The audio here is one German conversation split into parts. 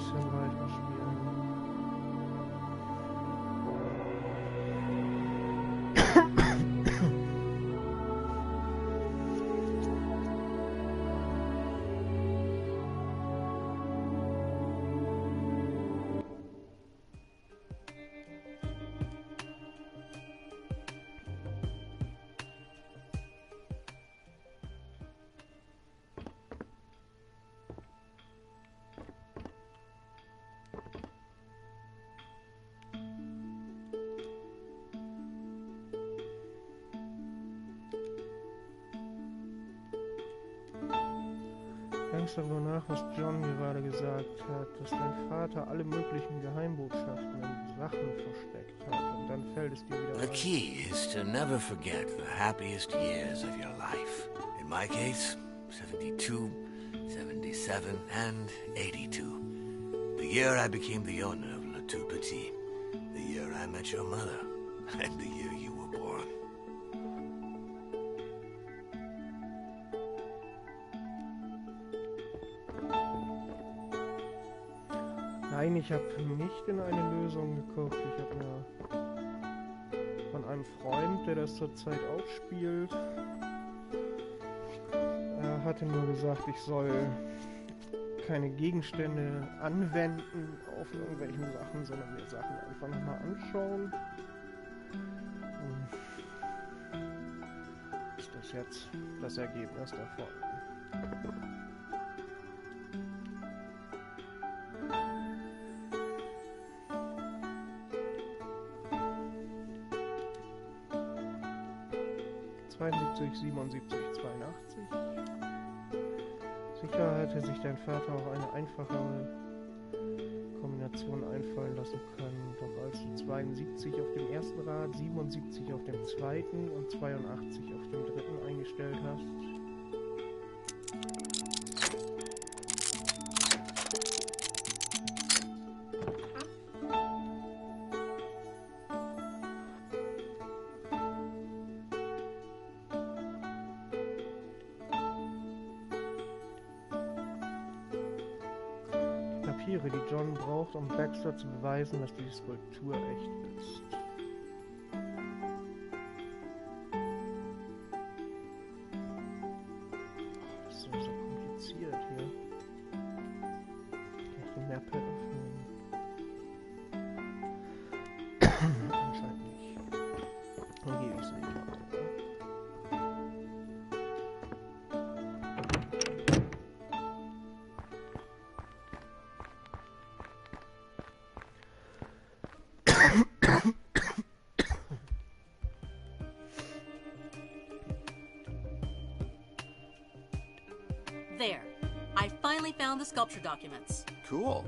bisschen weiter spielen. Denkst darüber nach, was John gerade gesagt hat, dass dein Vater alle möglichen Geheimbotschaften und Sachen versteckt hat und dann fällt es dir wieder The ein. key is to never forget the happiest years of your life. In my case, 72, 77, and 82. The year I became the owner of Le Tout Petit. The year I met your mother. And the year you were born. Nein, ich habe nicht in eine Lösung geguckt. Ich habe mir von einem Freund, der das zurzeit auch spielt, er hatte nur gesagt, ich soll keine Gegenstände anwenden auf irgendwelchen Sachen, sondern mir Sachen einfach nochmal anschauen. Und ist das jetzt das Ergebnis davon? Sicher hätte sich dein Vater auch eine einfachere Kombination einfallen lassen können. Doch als du 72 auf dem ersten Rad, 77 auf dem zweiten und 82 auf dem dritten eingestellt hast, Papiere, die John braucht, um Baxter zu beweisen, dass die Skulptur echt ist. Das ist so kompliziert hier. Ich kann die Mappe öffnen. Anscheinend nicht. Dann gebe ich sie wieder. There. I finally found the sculpture documents. Cool.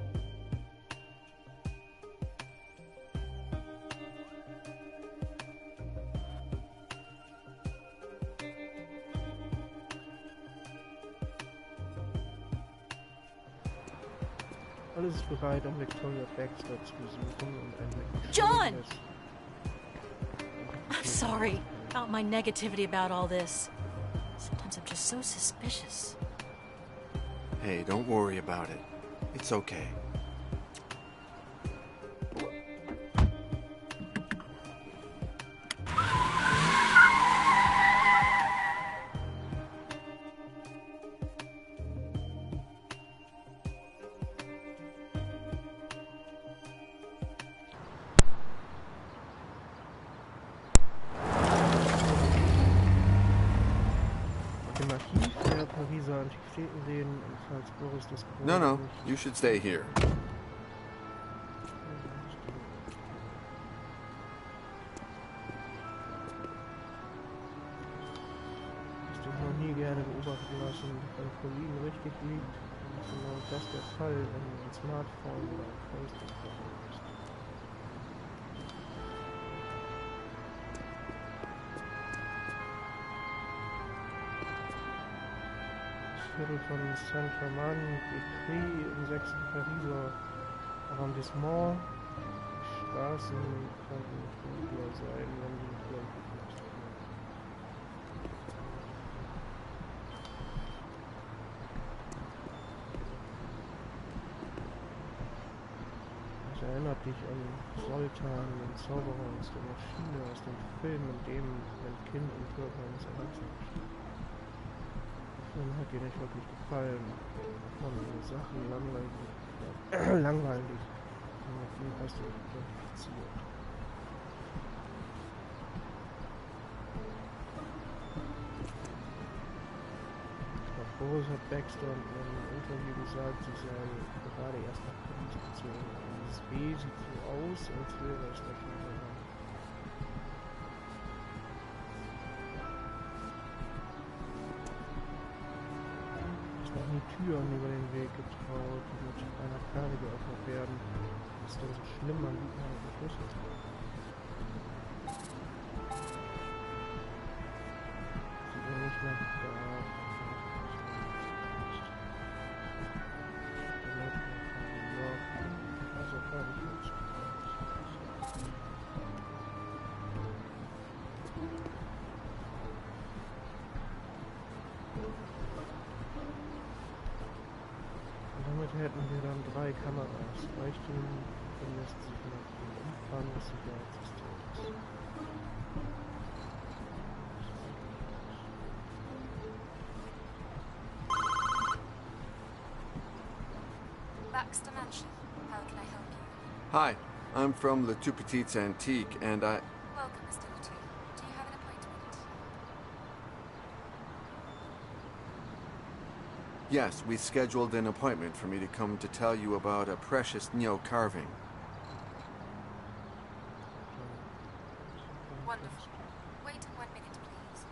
Alles ist bereit, um Victoria Baxter zu besuchen und ein John! I'm sorry about my negativity about all this. Sometimes I'm just so suspicious. Hey, don't worry about it. It's okay. No, you should stay here. Hast du noch nie gerne beobachten lassen, wenn Colin richtig liegt, dann ist genau das der Fall, wenn du ein Smartphone oder ein Facebook verfolgst. Viertel von Saint-Germain-des-Prés im 6. Pariser Arrondissement. Die Straßen könnten nicht dunkler sein, wenn die nicht lampenfest wären. erinnert dich an Sultan, den Zauberer aus der Maschine, aus dem Film, in dem ein Kind im Körper eines Erwachsenen steht. Der Film hat dir nicht wirklich gefallen. Von Sachen langweilig. Und mit ihm hast du dich identifiziert. Boris hat Baxter in einem Interview gesagt, sie sei gerade erst nach Paris gezogen. Dieses B sieht so aus, als wäre es der Vaterland. Es noch nie Türen über den Weg getraut, die mit einer Karte geöffnet werden. Was ist denn so schlimm an diesem Schlüssel? Sieht mir nicht nach da. Damit hätten wir dann 3 Kameras. Reichtum bemisst sich nach dem Umfang des Sicherheitssystems. Baxter Mansion. How can I help you? Hi, I'm from Le Tout Petit's Antique, and I... Welcome, Mr. Latu. Do you have an appointment? Yes, we scheduled an appointment for me to come to tell you about a precious Neo carving. Wonderful. Wait 1 minute, please.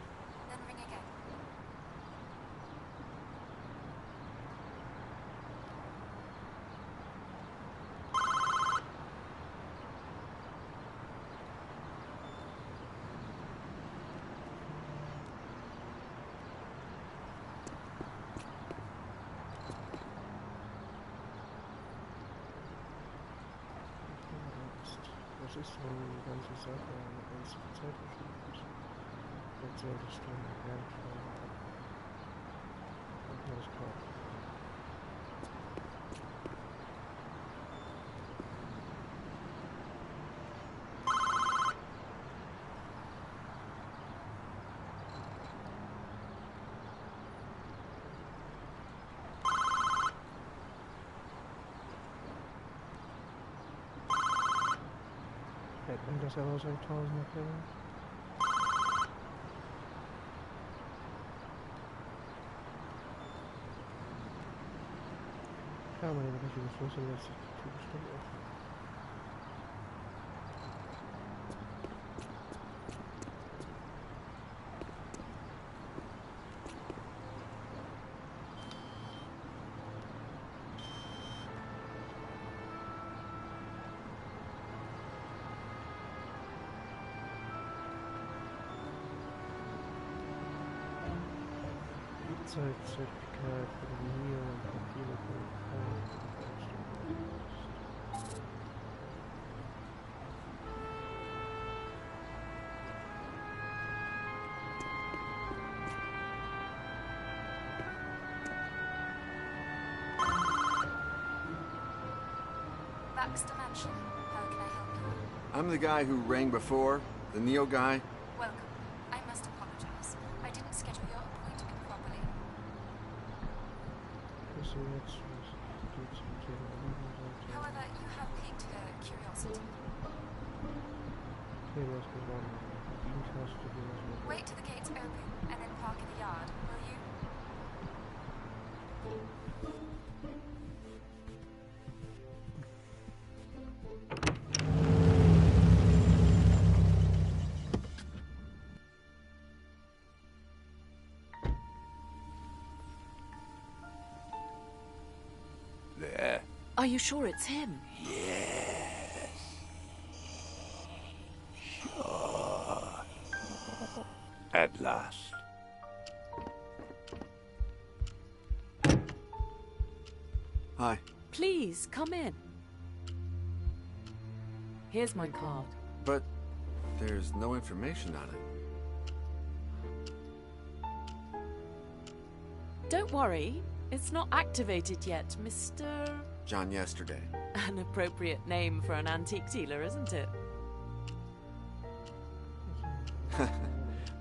Then ring again. Das ist so eine ganze Sache, eine ganze Zeit verschwunden. Jetzt solltest du irgendwann das kaufen. Hätten das heraus ein Tausender Killer? Klar, meine richtige Schlüssel lässt sich die Tür bestimmt öffnen. Zertifikat für die Nähe und Papiere für den Baxter Mansion. How can I help you? I'm the guy who rang before, the Neo guy. Welcome. I must apologize. I didn't schedule your appointment properly. However, you have piqued her curiosity. Wait till the gates open and then park in the yard, will you? There. Are you sure it's him? Yes. Sure. At last. Hi. Please, come in. Here's my card. But there's no information on it. Don't worry, it's not activated yet, Mr. John Yesterday. An appropriate name for an antique dealer, isn't it?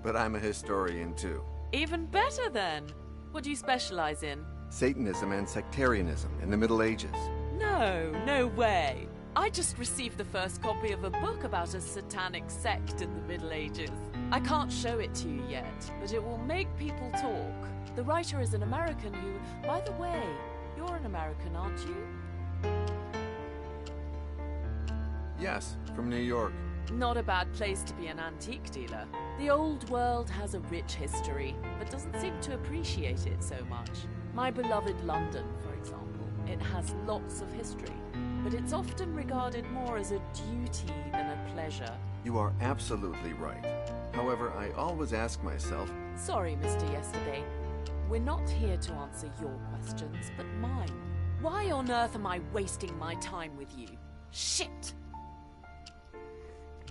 But I'm a historian too. Even better then. What do you specialize in? Satanism and sectarianism in the Middle Ages. No way. I just received the first copy of a book about a satanic sect in the Middle Ages. I can't show it to you yet, but it will make people talk. The writer is an American who, by the way, you're an American, aren't you? Yes, from New York. Not a bad place to be an antique dealer. The old world has a rich history, but doesn't seem to appreciate it so much. My beloved London, for example, it has lots of history, but it's often regarded more as a duty than a pleasure. You are absolutely right. However, I always ask myself... Sorry, Mr. Yesterday. We're not here to answer your questions, but mine. Why on earth am I wasting my time with you? Shit!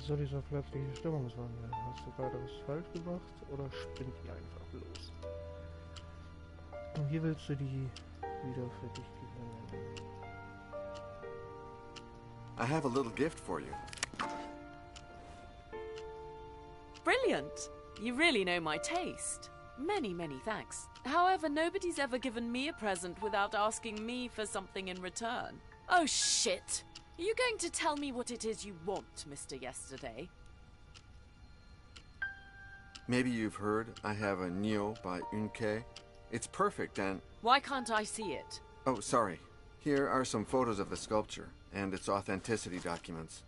So dieser plötzliche Stimmungswandel. Hast du gerade was falsch gemacht oder spinnt die einfach los? Und wie willst du die wieder für dich gewinnen? I have a little gift for you. Brilliant! You really know my taste. Many thanks. However, nobody's ever given me a present without asking me for something in return. Oh shit! Are you going to tell me what it is you want, Mr. Yesterday? Maybe you've heard I have a Neo by Unke. It's perfect and... Why can't I see it? Oh, sorry. Here are some photos of the sculpture and its authenticity documents.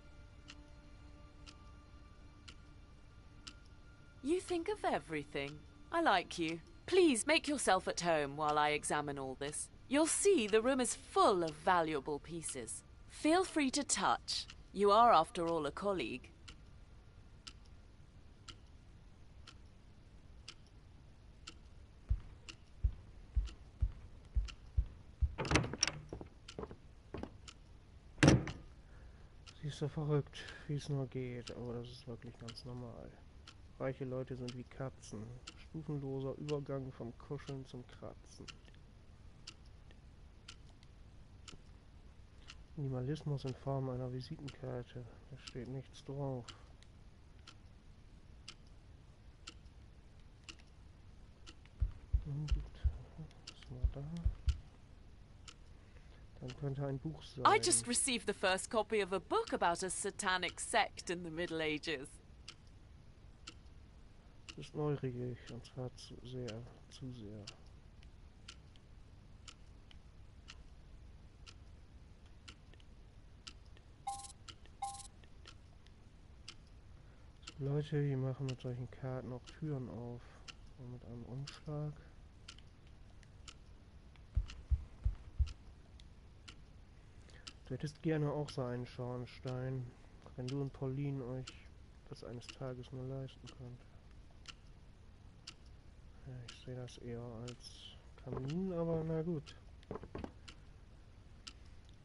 You think of everything. I like you. Please make yourself at home while I examine all this. You'll see the room is full of valuable pieces. Feel free to touch. You are, after all, a colleague. Sie ist so verrückt, wie es nur geht, aber das ist wirklich ganz normal. Reiche Leute sind wie Katzen. Stufenloser Übergang vom Kuscheln zum Kratzen. Minimalismus in Form einer Visitenkarte. Da steht nichts drauf. Gut. Was war da? Dann könnte ein Buch sein. I just received the first copy of a book about a satanic sect in the Middle Ages. Du bist neugierig und zwar zu sehr. Leute, die machen mit solchen Karten auch Türen auf. Und mit einem Umschlag. Du hättest gerne auch so einen Schornstein, wenn du und Pauline euch das eines Tages nur leisten könnt. Ja, ich sehe das eher als Kamin, aber na gut.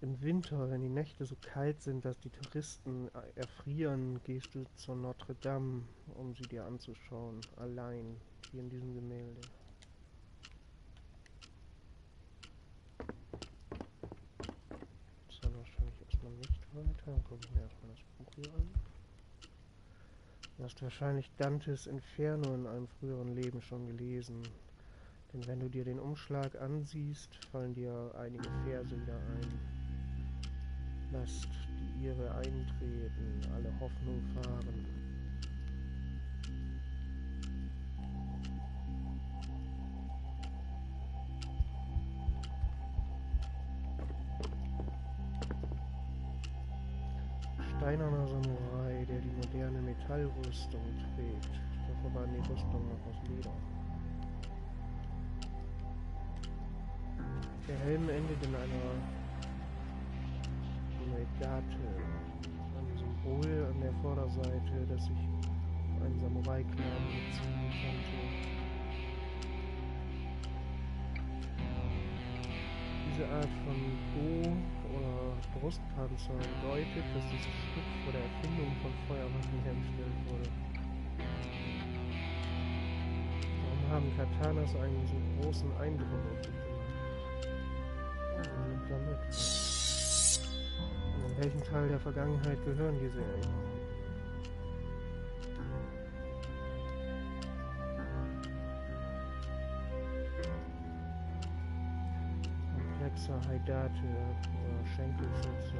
Im Winter, wenn die Nächte so kalt sind, dass die Touristen erfrieren, gehst du zur Notre Dame, um sie dir anzuschauen. Allein, wie in diesem Gemälde. Das dann wahrscheinlich erstmal nicht weiter. Dann gucke ich mir erstmal das Buch hier an. Du hast wahrscheinlich Dantes Inferno in einem früheren Leben schon gelesen. Denn wenn du dir den Umschlag ansiehst, fallen dir einige Verse wieder ein. Lasst die Irre eintreten, alle Hoffnung fahren. Steinerner Samurai, der die moderne Metallrüstung trägt. Davor waren die Rüstungen noch aus Leder. Der Helm endet in einer Megate, ein Symbol an der Vorderseite, das sich auf einen Samurai-Clan beziehen könnte. Diese Art von Bo- oder Brustpanzer deutet, dass dieses Stück vor der Erfindung von Feuerwaffen hergestellt wurde. Warum haben Katanas einen so großen Eindruck auf dich gemacht? Ja, Planet. Welchen Teil der Vergangenheit gehören diese Erinnerungen? Komplexer Adveture oder Schenkelsätze.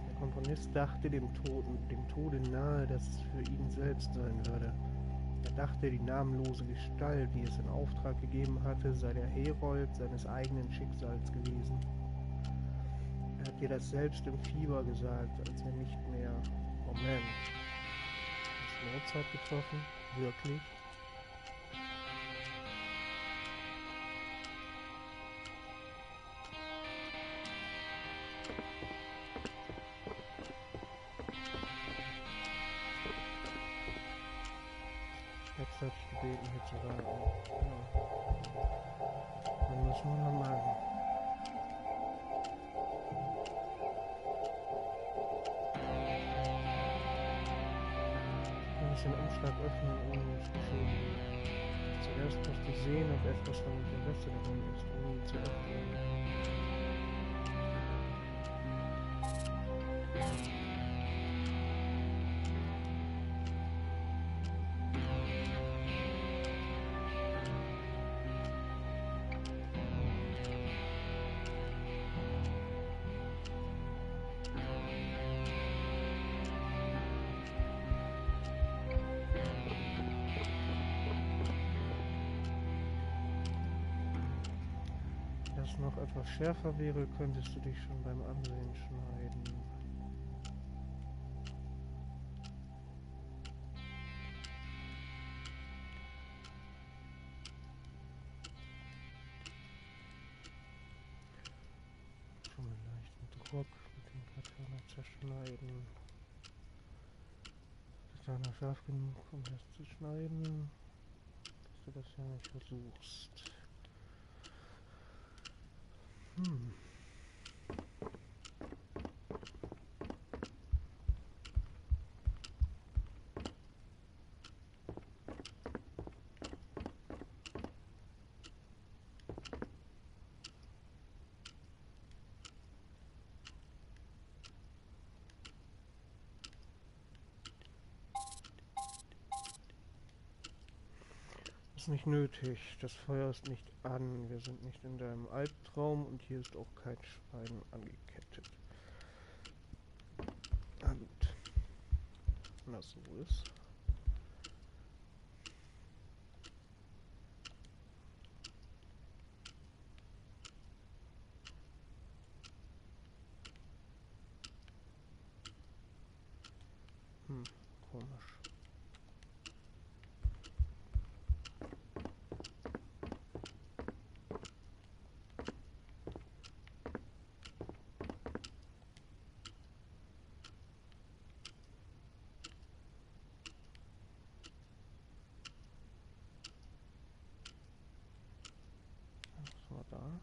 Der Komponist dachte dem Tode nahe, dass es für ihn selbst sein würde. Er dachte, die namenlose Gestalt, die es in Auftrag gegeben hatte, sei der Herold seines eigenen Schicksals gewesen. Er hat dir das selbst im Fieber gesagt, als er nicht mehr... Moment. Ist Mozart getroffen? Wirklich? Jetzt hat ich gebeten, hier zu warten. Ja. Dann müssen wir mal machen. Ich muss den Umschlag öffnen, ohne es geschehen. Zuerst musst du sehen, ob etwas von Interesse daran ist, um ihn zu öffnen. Wenn es noch etwas schärfer wäre, könntest du dich schon beim Ansehen schneiden. Schon mit leichtem Druck mit dem Katana zerschneiden. Katana scharf genug, um das zu schneiden, dass du das ja nicht versuchst. Ist nicht nötig. Das Feuer ist nicht an. Wir sind nicht in deinem Albtraum und hier ist auch kein Schwein angekettet. Na gut. Wenn das so ist. Komisch. Da.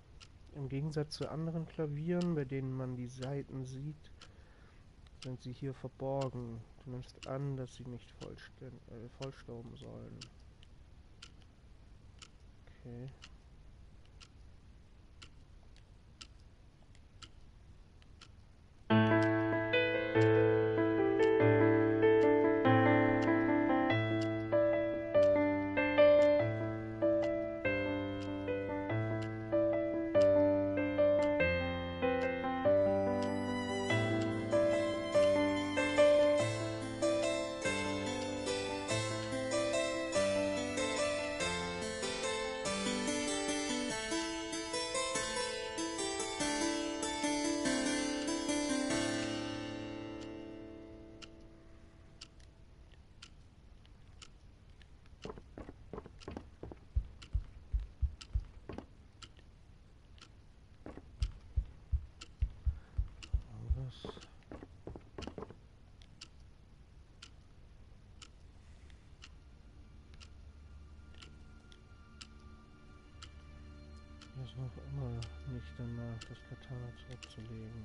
Im Gegensatz zu anderen Klavieren, bei denen man die Saiten sieht, sind sie hier verborgen. Du nimmst an, dass sie nicht vollstauben sollen. Okay. noch immer nicht danach, das Katana zurückzulegen.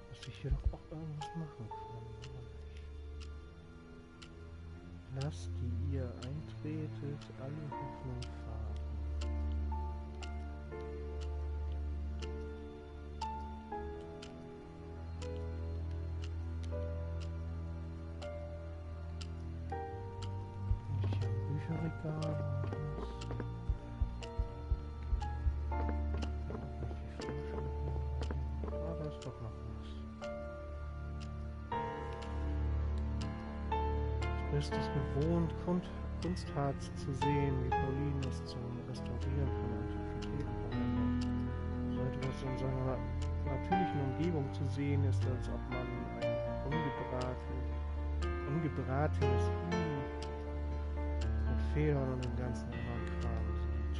Muss ich hier doch auch irgendwas machen können, oder nicht? Lasst die ihr eintretet, alle Hoffnung fahren. Bücherregal. Ah, da ist doch noch was. Du bist es gewohnt, Kunstharz zu sehen, wie Pauline es zum Restaurieren von Antiquitäten verwendet. So etwas in seiner natürlichen Umgebung zu sehen, ist, als ob man ein ungebratenes Huhn mit Federn und dem ganzen anderen Kram sieht.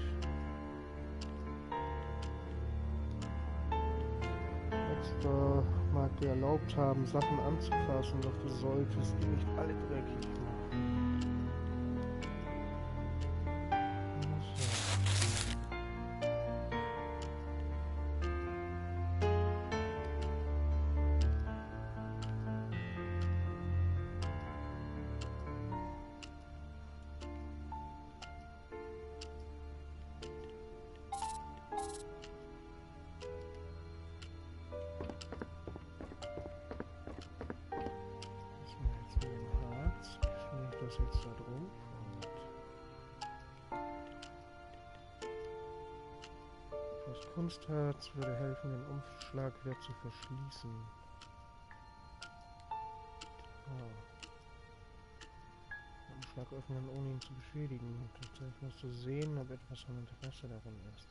Letzter mag dir erlaubt haben, Sachen anzufassen, doch du solltest die nicht alle dreckig machen. Jetzt da drauf und das Kunstharz würde helfen, den Umschlag wieder zu verschließen. Oh. Den Umschlag öffnen, ohne ihn zu beschädigen. Tatsächlich musst du sehen, ob etwas von Interesse darin ist.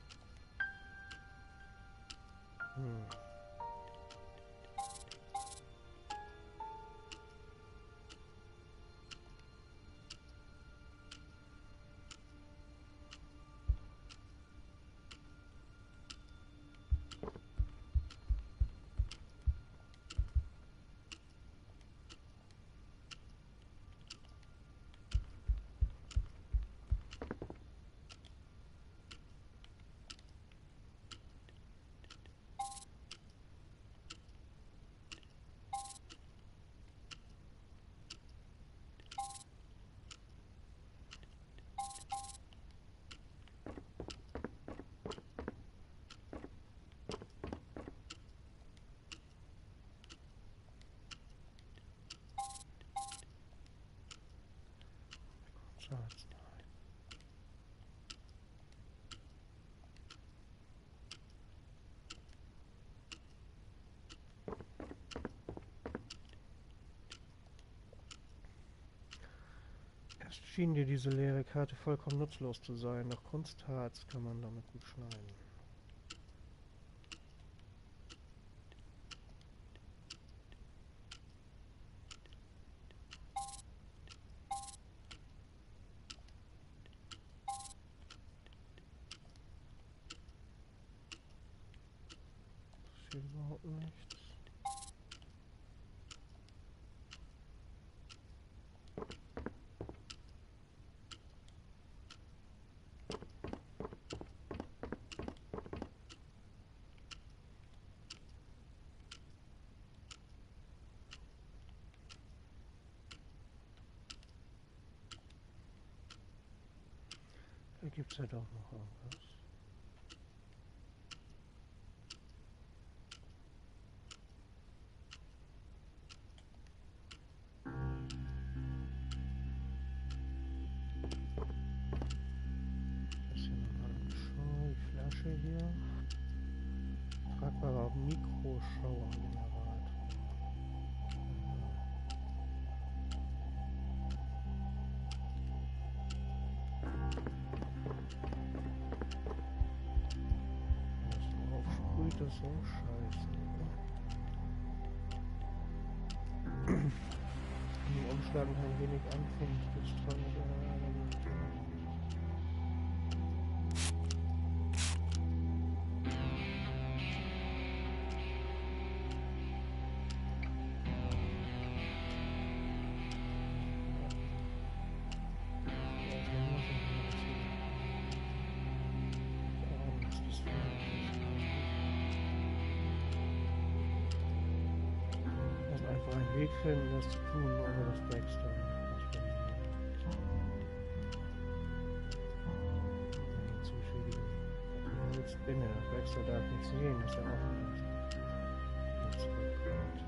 Erst schien dir diese leere Karte vollkommen nutzlos zu sein, doch Kunstharz kann man damit gut schneiden. Das steht überhaupt nichts. Da gibt es ja doch noch irgendwas. Das ist hier noch eine Schau, die Flasche hier. Tragbarer Mikroschauerapparat. Das ist so scheiße. Die Umschlagen ein wenig anfängt, das Weg finden, das zu tun, ohne dass Baxter zu beschädigen. Jetzt bin er. Baxter darf nicht sehen, dass er offen ist. Jetzt zurückkommt.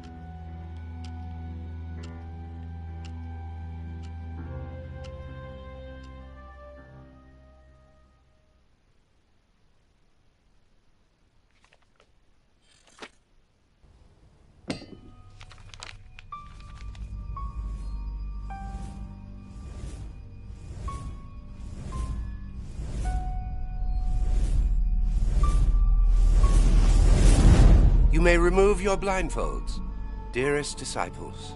You may remove your blindfolds, dearest disciples.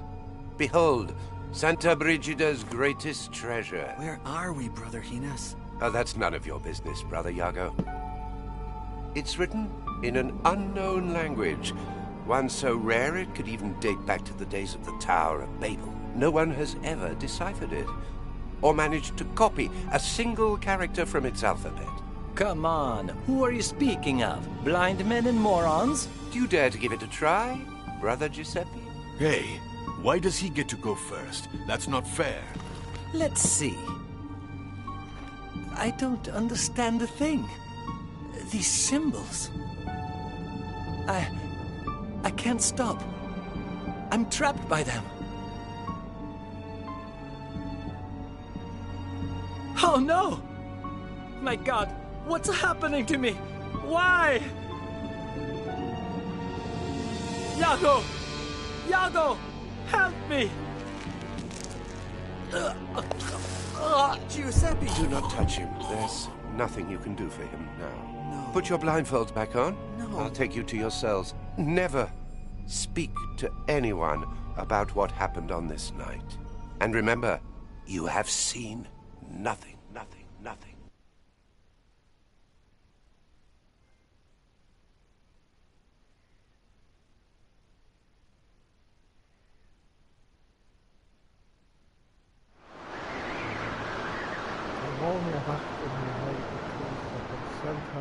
Behold, Santa Brigida's greatest treasure. Where are we, Brother Hines? Oh, that's none of your business, Brother Iago. It's written in an unknown language, one so rare it could even date back to the days of the Tower of Babel. No one has ever deciphered it, or managed to copy a single character from its alphabet. Come on, who are you speaking of? Blind men and morons? Do you dare to give it a try, Brother Giuseppe? Hey, why does he get to go first? That's not fair. Let's see. I don't understand a thing. These symbols. I can't stop. I'm trapped by them. Oh no! My God, what's happening to me? Why? Iago! Iago! Help me! Giuseppe! Do not touch him. There's nothing you can do for him now. No. Put your blindfolds back on. No. I'll take you to your cells. Never speak to anyone about what happened on this night. And remember, you have seen nothing, nothing, nothing. Morgen erwacht in der heiligen Kloster von Santa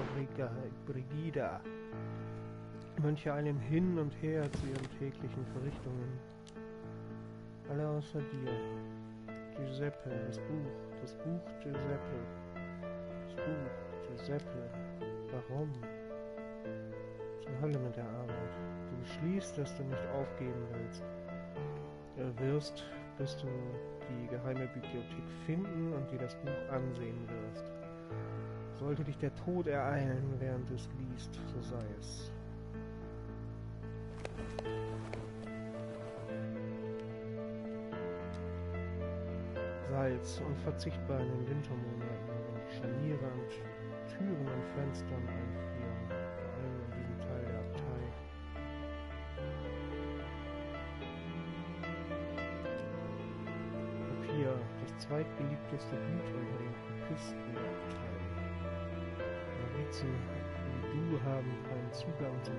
Brigida. Mönche eilen hin und her zu ihren täglichen Verrichtungen. Alle außer dir. Giuseppe, das Buch Giuseppe. Das Buch Giuseppe. Warum? Zur Hölle mit der Arbeit. Du beschließt, dass du nicht aufgeben willst. Bis du die geheime Bibliothek finden und dir das Buch ansehen wirst. Sollte dich der Tod ereilen, während du es liest, so sei es. Salz, unverzichtbar in den Wintermonaten, und Scharniere an Türen und Fenstern einfrieren, vor allem in diesem Teil der Abtei. Papier, das zweitbeliebteste Gut unter den Kopisten der Abtei. Novizen wie du haben keinen Zugang zum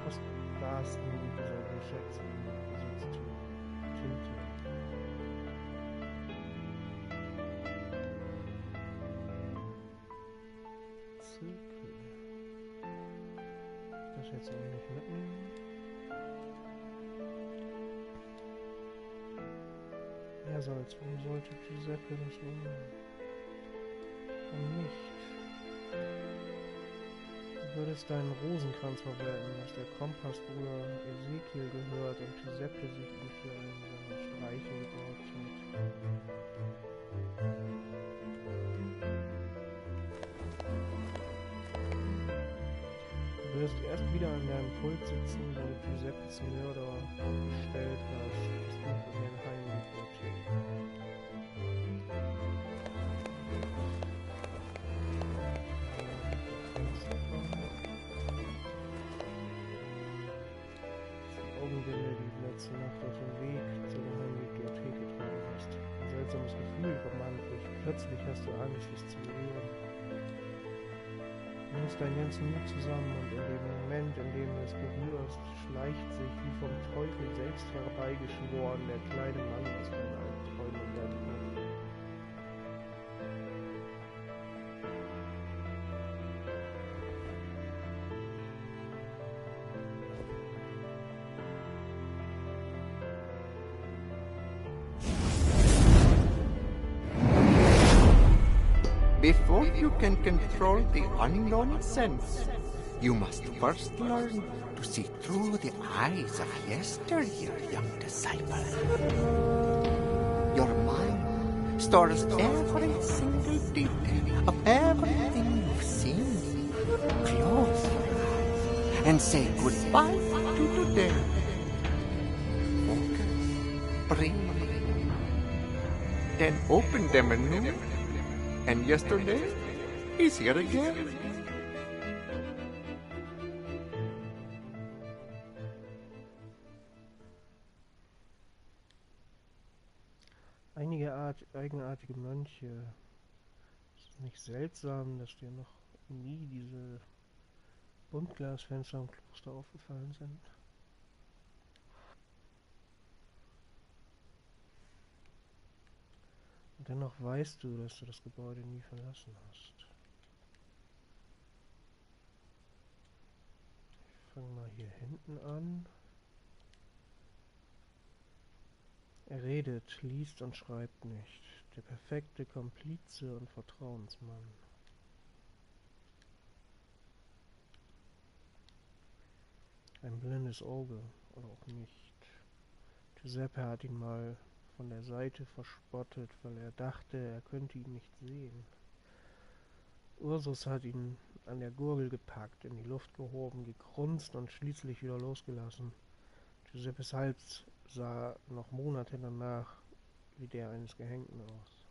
kostbarsten dieser Geschätze im Besitztum, Tinte. Zirkel. Das jetzt auch nicht mitnehmen. Salz, warum sollte Giuseppe das wollen? Warum nicht? Du würdest deinen Rosenkranz verwerten, dass der Kompassbruder Ezekiel gehört und Giuseppe sich ihn für einen seiner Streiche geborgt hat. Du wirst erst wieder an deinem Pult sitzen, wenn du Giuseppes Mörder gestellt hast. Das Buch in der geheimen Bibliothek. Die Augenbinde, die du letzte Nacht auf dem Weg zur geheimen Bibliothek getragen hast. Ein seltsames Gefühl übermannt dich. Plötzlich hast du Angst, es zu berühren. Du nimmst deinen ganzen Mut zusammen und in dem Moment, in dem du es berührst, schleicht sich wie vom Teufel selbst herbeigeschworen der kleine Mann aus deinen Albträumen in deinem Kopf. Before you can control the unknown sense, you must first learn to see through the eyes of yesteryear, young disciple. Your mind stores every single detail of everything you've seen. Close your eyes and say goodbye to today. Focus, breathe, then open them anew. And yesterday, he's here again. Einige eigenartige Mönche. Ist es nicht seltsam, dass dir noch nie diese Buntglasfenster im Kloster aufgefallen sind? Und dennoch weißt du, dass du das Gebäude nie verlassen hast. Ich fange mal hier hinten an. Er redet, liest und schreibt nicht. Der perfekte Komplize und Vertrauensmann. Ein blindes Auge, oder auch nicht. Giuseppe hat ihn mal von der Seite verspottet, weil er dachte, er könnte ihn nicht sehen. Ursus hat ihn an der Gurgel gepackt, in die Luft gehoben, gegrunzt und schließlich wieder losgelassen. Giuseppes Hals sah noch Monate danach wie der eines Gehängten aus.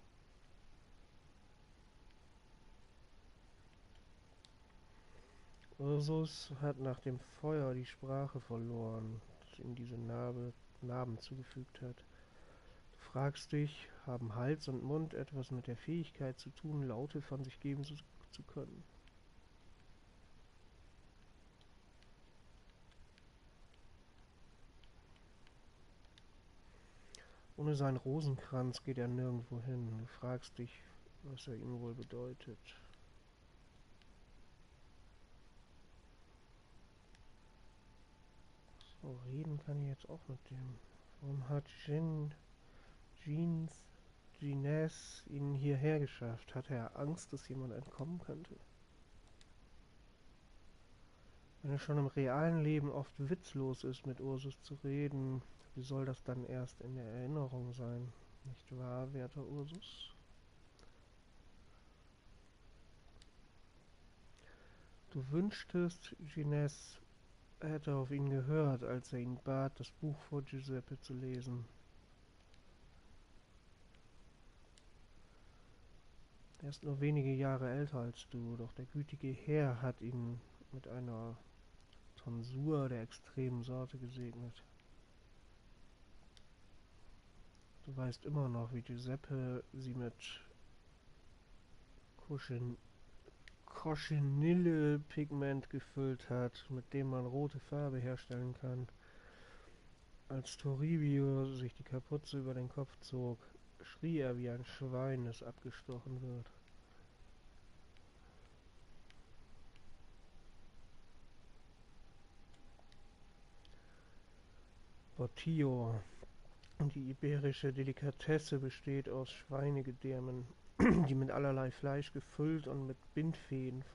Ursus hat nach dem Feuer die Sprache verloren, das ihm diese Narben zugefügt hat. Du fragst dich, haben Hals und Mund etwas mit der Fähigkeit zu tun, Laute von sich geben zu können? Ohne seinen Rosenkranz geht er nirgendwo hin. Du fragst dich, was er ihm wohl bedeutet. So, reden kann ich jetzt auch mit dem. Warum hat Gines ihn hierher geschafft? Hatte er Angst, dass jemand entkommen könnte? Wenn es schon im realen Leben oft witzlos ist, mit Ursus zu reden, wie soll das dann erst in der Erinnerung sein? Nicht wahr, werter Ursus? Du wünschtest, Gines hätte auf ihn gehört, als er ihn bat, das Buch vor Giuseppe zu lesen. Er ist nur wenige Jahre älter als du, doch der gütige Herr hat ihn mit einer Tonsur der extremen Sorte gesegnet. Du weißt immer noch, wie Giuseppe sie mit Cochineal-Pigment gefüllt hat, mit dem man rote Farbe herstellen kann. Als Toribio sich die Kapuze über den Kopf zog, schrie er wie ein Schwein, das abgestochen wird. Botillo. Die iberische Delikatesse besteht aus Schweinegedärmen, die mit allerlei Fleisch gefüllt und mit Bindfäden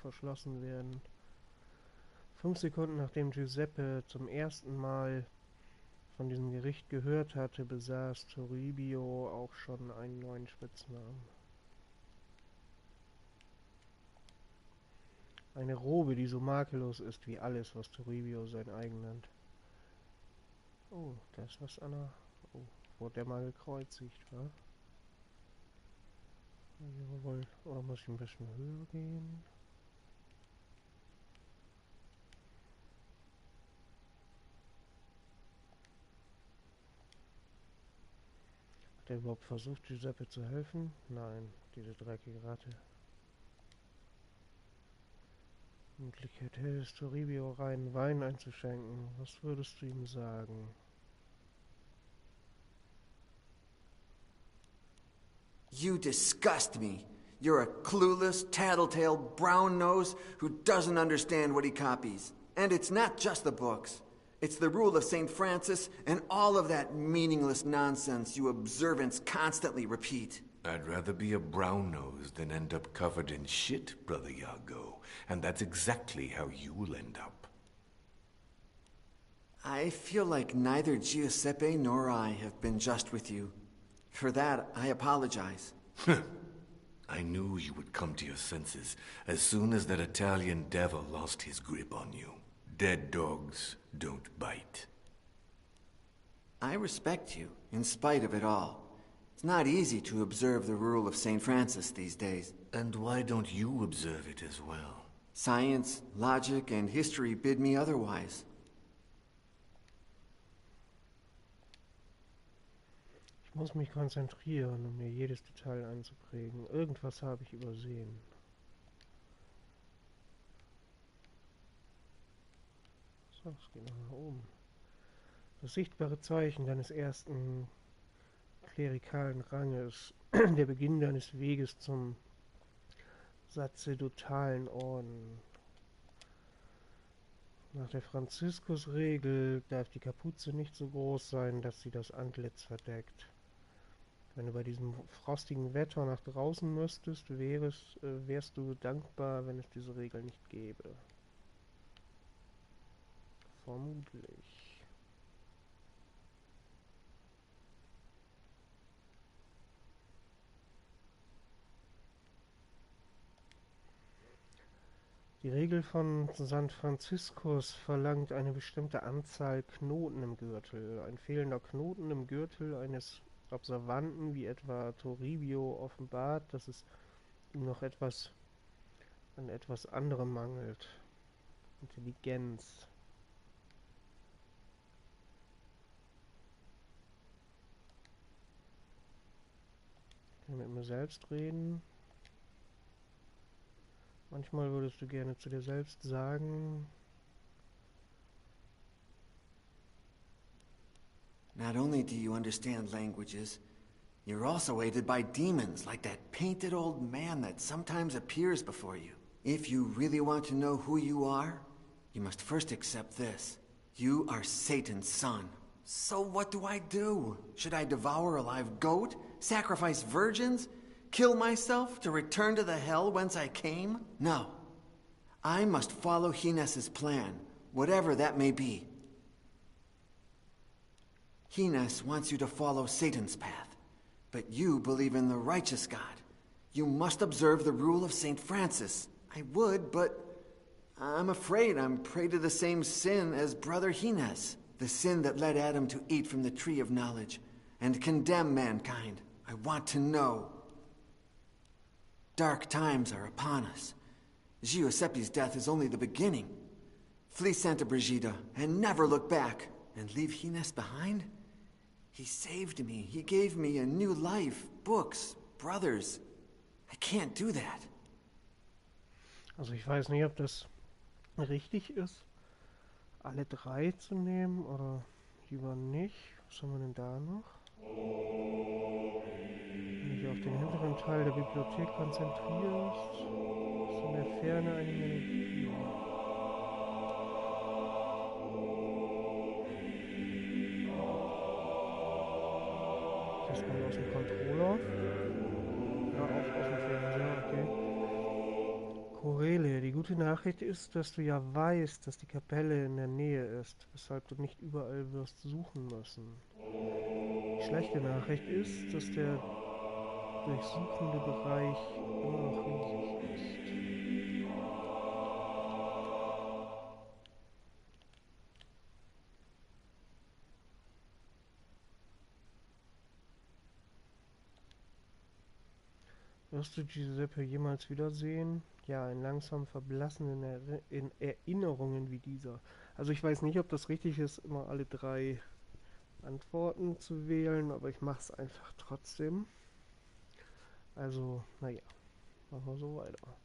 verschlossen werden. 5 Sekunden nachdem Giuseppe zum ersten Mal von diesem Gericht gehört hatte, besaß Toribio auch schon einen neuen Spitznamen. Eine Robe, die so makellos ist wie alles, was Toribio sein eigen nennt. Oh, da ist was an der... Oh, wurde der mal gekreuzigt, wa? Jawohl. Oder muss ich ein bisschen höher gehen? Hat er überhaupt versucht, Giuseppe zu helfen? Nein, diese dreckige Ratte. Möglichkeit hätte es Toribio reinen Wein einzuschenken. Was würdest du ihm sagen? You disgust me. You're a clueless, tattletale, brown nose who doesn't understand what he copies. And it's not just the books. It's the rule of St. Francis and all of that meaningless nonsense you observants constantly repeat. I'd rather be a brown nose nose than end up covered in shit, Brother Iago. And that's exactly how you'll end up. I feel like neither Giuseppe nor I have been just with you. For that, I apologize. I knew you would come to your senses as soon as that Italian devil lost his grip on you. Dead dogs don't bite. I respect you, in spite of it all. It's not easy to observe the rule of St. Francis these days. And why don't you observe it as well? Science, logic, and history bid me otherwise. Ich muss mich konzentrieren, um mir jedes Detail einzuprägen. Irgendwas habe ich übersehen. So, es geht noch nach oben. Das sichtbare Zeichen deines ersten klerikalen Ranges, der Beginn deines Weges zum sazerdotalen Orden. Nach der Franziskusregel darf die Kapuze nicht so groß sein, dass sie das Antlitz verdeckt. Wenn du bei diesem frostigen Wetter nach draußen müsstest, wärst du dankbar, wenn es diese Regel nicht gäbe. Vermutlich. Die Regel von San Franziskus verlangt eine bestimmte Anzahl Knoten im Gürtel. Ein fehlender Knoten im Gürtel eines Observanten, wie etwa Toribio, offenbart, dass es ihm noch an etwas anderem mangelt. Intelligenz. Ich kann mit mir selbst reden. Manchmal würdest du gerne zu dir selbst sagen: Not only do you understand languages, you're also aided by demons like that painted old man that sometimes appears before you. If you really want to know who you are, you must first accept this. You are Satan's son. So what do I do? Should I devour a live goat? Sacrifice virgins? Kill myself to return to the hell whence I came? No. I must follow Hines' plan, whatever that may be. Hines wants you to follow Satan's path, but you believe in the righteous God. You must observe the rule of St. Francis. I would, but I'm afraid I'm prey to the same sin as Brother Hines, the sin that led Adam to eat from the tree of knowledge and condemn mankind. I want to know. Dark times are upon us. Giuseppe's death is only the beginning. Flee Santa Brigida and never look back. And leave Hines behind? He saved me. He gave me a new life, books, brothers. I can't do that. Also ich weiß nicht, ob das richtig ist, alle drei zu nehmen oder lieber nicht. Was haben wir denn da noch? Wenn du dich auf den hinteren Teil der Bibliothek konzentrierst, ist in der Ferne eine Melodie. Das kommt aus dem Controller. Ja, auch aus dem Fernseher, okay. Corele, die gute Nachricht ist, dass du ja weißt, dass die Kapelle in der Nähe ist, weshalb du nicht überall wirst suchen müssen. Die schlechte Nachricht ist, dass der durchsuchende Bereich immer noch riesig ist. Wirst du Giuseppe jemals wiedersehen? Ja, ein langsam Verblassen in Erinnerungen wie dieser. Also ich weiß nicht, ob das richtig ist, immer alle drei Antworten zu wählen, aber ich mache es einfach trotzdem. Also, naja, machen wir so weiter.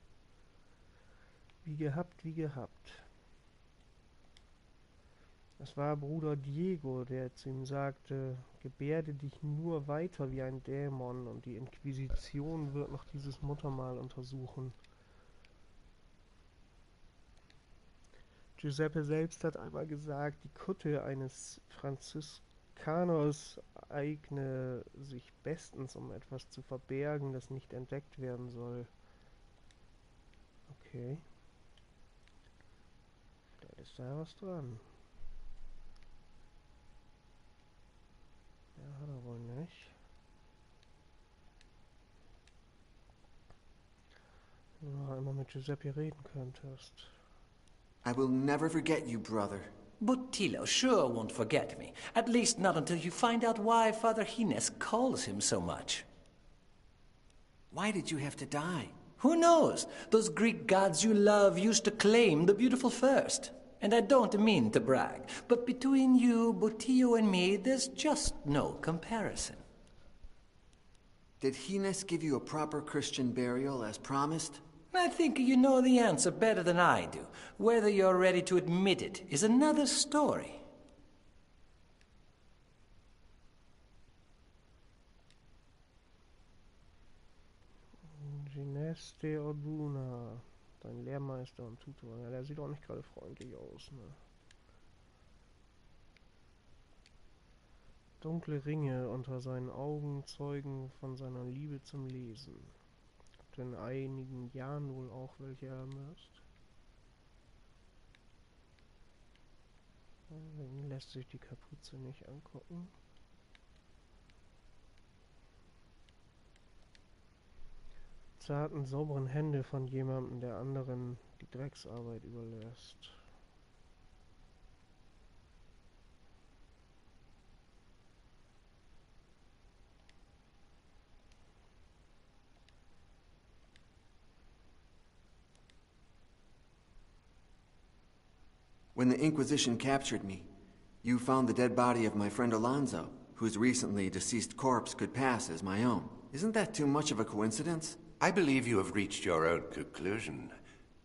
Wie gehabt, wie gehabt. Es war Bruder Diego, der zu ihm sagte: Gebärde dich nur weiter wie ein Dämon und die Inquisition wird noch dieses Muttermal untersuchen. Giuseppe selbst hat einmal gesagt, die Kutte eines Kanos eigne sich bestens, um etwas zu verbergen, das nicht entdeckt werden soll. Okay. Da ist da was dran. Ja, hat er wohl nicht. Wenn du noch einmal mit Giuseppe reden könntest. I will never forget you, brother. Botillo sure won't forget me. At least not until you find out why Father Hines calls him so much. Why did you have to die? Who knows? Those Greek gods you love used to claim the beautiful first. And I don't mean to brag, but between you, Botillo, and me, there's just no comparison. Did Hines give you a proper Christian burial as promised? I think you know the answer better than I do. Whether you're ready to admit it is another story. Gines de Orbuna, dein Lehrmeister und Tutor. Ja, der sieht auch nicht gerade freundlich aus, ne? Dunkle Ringe unter seinen Augen zeugen von seiner Liebe zum Lesen. Ob du in einigen Jahren wohl auch welche haben wirst? Ihn lässt sich die Kapuze nicht angucken. Zarten, sauberen Hände von jemandem, der anderen die Drecksarbeit überlässt. When the Inquisition captured me, you found the dead body of my friend Alonzo, whose recently deceased corpse could pass as my own. Isn't that too much of a coincidence? I believe you have reached your own conclusion.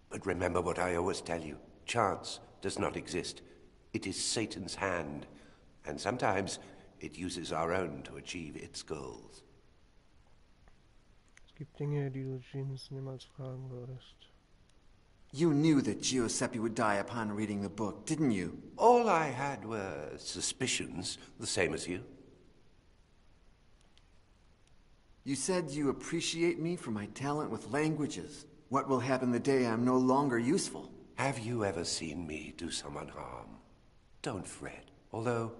But remember what I always tell you. Chance does not exist. It is Satan's hand. And sometimes it uses our own to achieve its goals. Es gibt Dinge, die du James niemals fragen würdest. You knew that Giuseppe would die upon reading the book, didn't you? All I had were suspicions, the same as you. You said you appreciate me for my talent with languages. What will happen the day I'm no longer useful? Have you ever seen me do someone harm? Don't fret. Although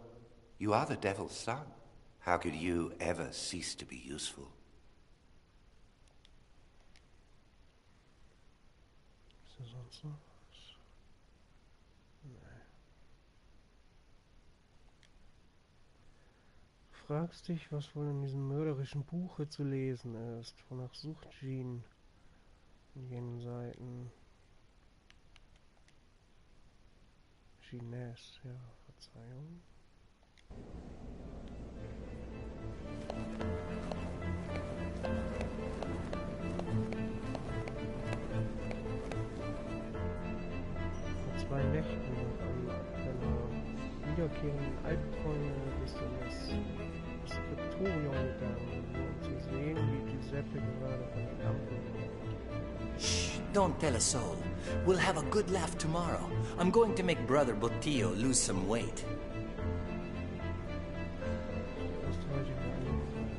you are the devil's son, how could you ever cease to be useful? Ist da sonst noch was? Nee. Du fragst dich, was wohl in diesem mörderischen Buche zu lesen ist, wonach sucht Jean in jenen Seiten. Gines, ja, Verzeihung. Vor 2 Nächten noch an einer wiederkehrenden Albträume bis in das Skriptorium gegangen, um zu sehen, wie Giuseppe gerade von den Lampen kommt. Shh, don't tell a soul. We'll have a good laugh tomorrow. I'm going to make Brother Botillo lose some weight. Das ist heute mir eingefallen.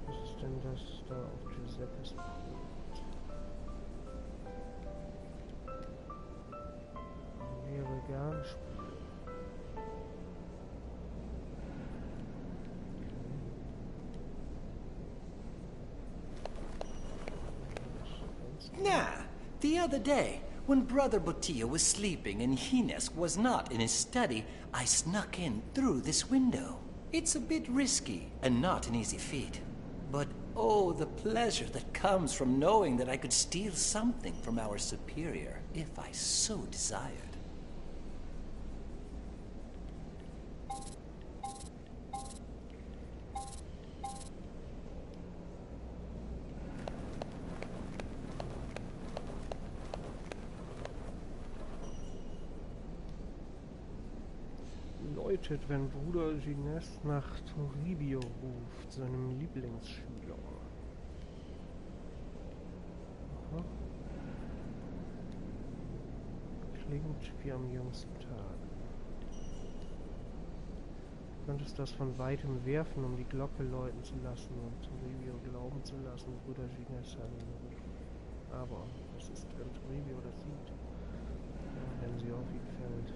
Was ist denn das da auf Giuseppes Brot? Leere Garnspule. Nah, the other day, when Brother Botillo was sleeping and Hines was not in his study, I snuck in through this window. It's a bit risky and not an easy feat. But oh, the pleasure that comes from knowing that I could steal something from our superior, if I so desired. bedeutet, wenn Bruder Gines nach Toribio ruft, seinem Lieblingsschüler. Aha. Klingt wie am jüngsten Tag. Du könntest das von weitem werfen, um die Glocke läuten zu lassen und Toribio glauben zu lassen, Bruder Gines heranruft. Aber was ist, wenn Toribio das sieht? Ja, wenn sie auf ihn fällt.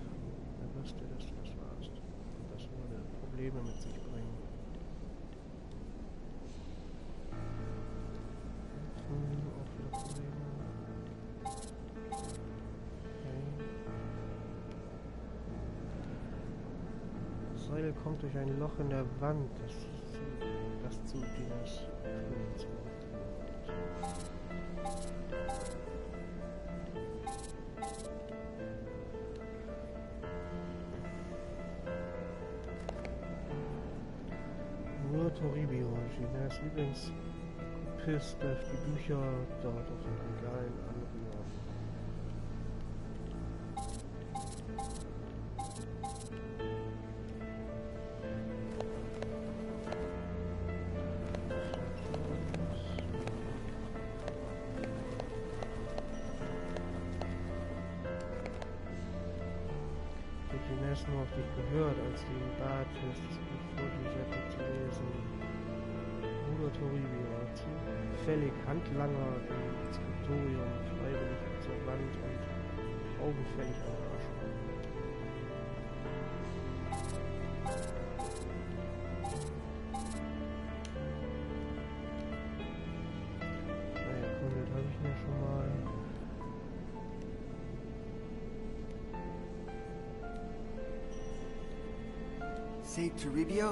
Er wüsste, dass du das warst. Und das würde Probleme mit sich bringen. Auch wieder Probleme. Okay. Das Seil kommt durch ein Loch in der Wand, das zu Ginas Klo zurückführt. Nur Toribio, Gines Lieblingskopist, darf die Bücher dort auf den Regalen anrühren. Gines nur auf dich gehört, als du ihn batest, bevor die Sätze zu lesen. Bruder Toribio war zufällig Handlanger im Skriptorium, freiwillig zur Wand und augenfällig am Arsch. Naja, erkundet habe ich mir schon mal. Say, Toribio?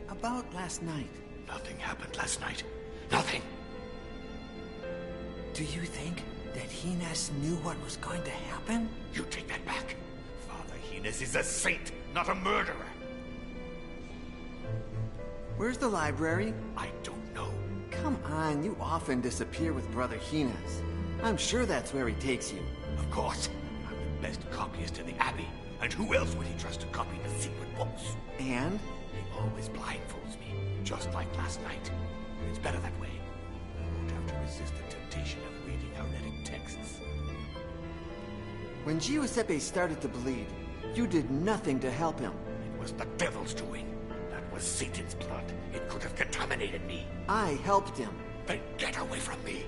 About last night. Nothing happened last night. Nothing! Do you think that Gines knew what was going to happen? You take that back. Father Gines is a saint, not a murderer. Where's the library? I don't know. Come on, you often disappear with Brother Gines. I'm sure that's where he takes you. Of course. I'm the best copyist in the Abbey. And who else would he trust to copy the secret books? And? He always blindfolds me, just like last night. It's better that way. I won't have to resist the temptation of reading heretic texts. When Giuseppe started to bleed, you did nothing to help him. It was the devil's doing. That was Satan's blood. It could have contaminated me. I helped him. Then get away from me.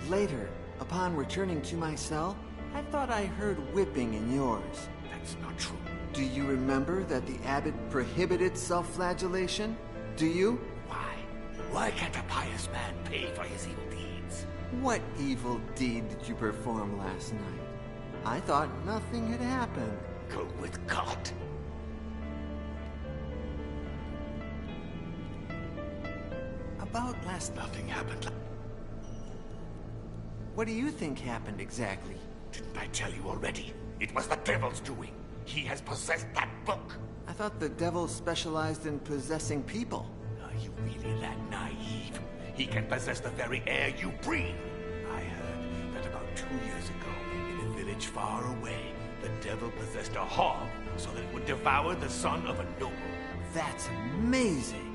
Later, upon returning to my cell, I thought I heard whipping in yours. That's not true. Do you remember that the abbot prohibited self-flagellation? Do you? Why? Why can't a pious man pay for his evil deeds? What evil deed did you perform last night? I thought nothing had happened. Go with God. About last night. Nothing happened. What do you think happened exactly? Didn't I tell you already? It was the devil's doing. He has possessed that book. I thought the devil specialized in possessing people. Are you really that naive? He can possess the very air you breathe. I heard that about 2 years ago, in a village far away, the devil possessed a hog so that it would devour the son of a noble. That's amazing.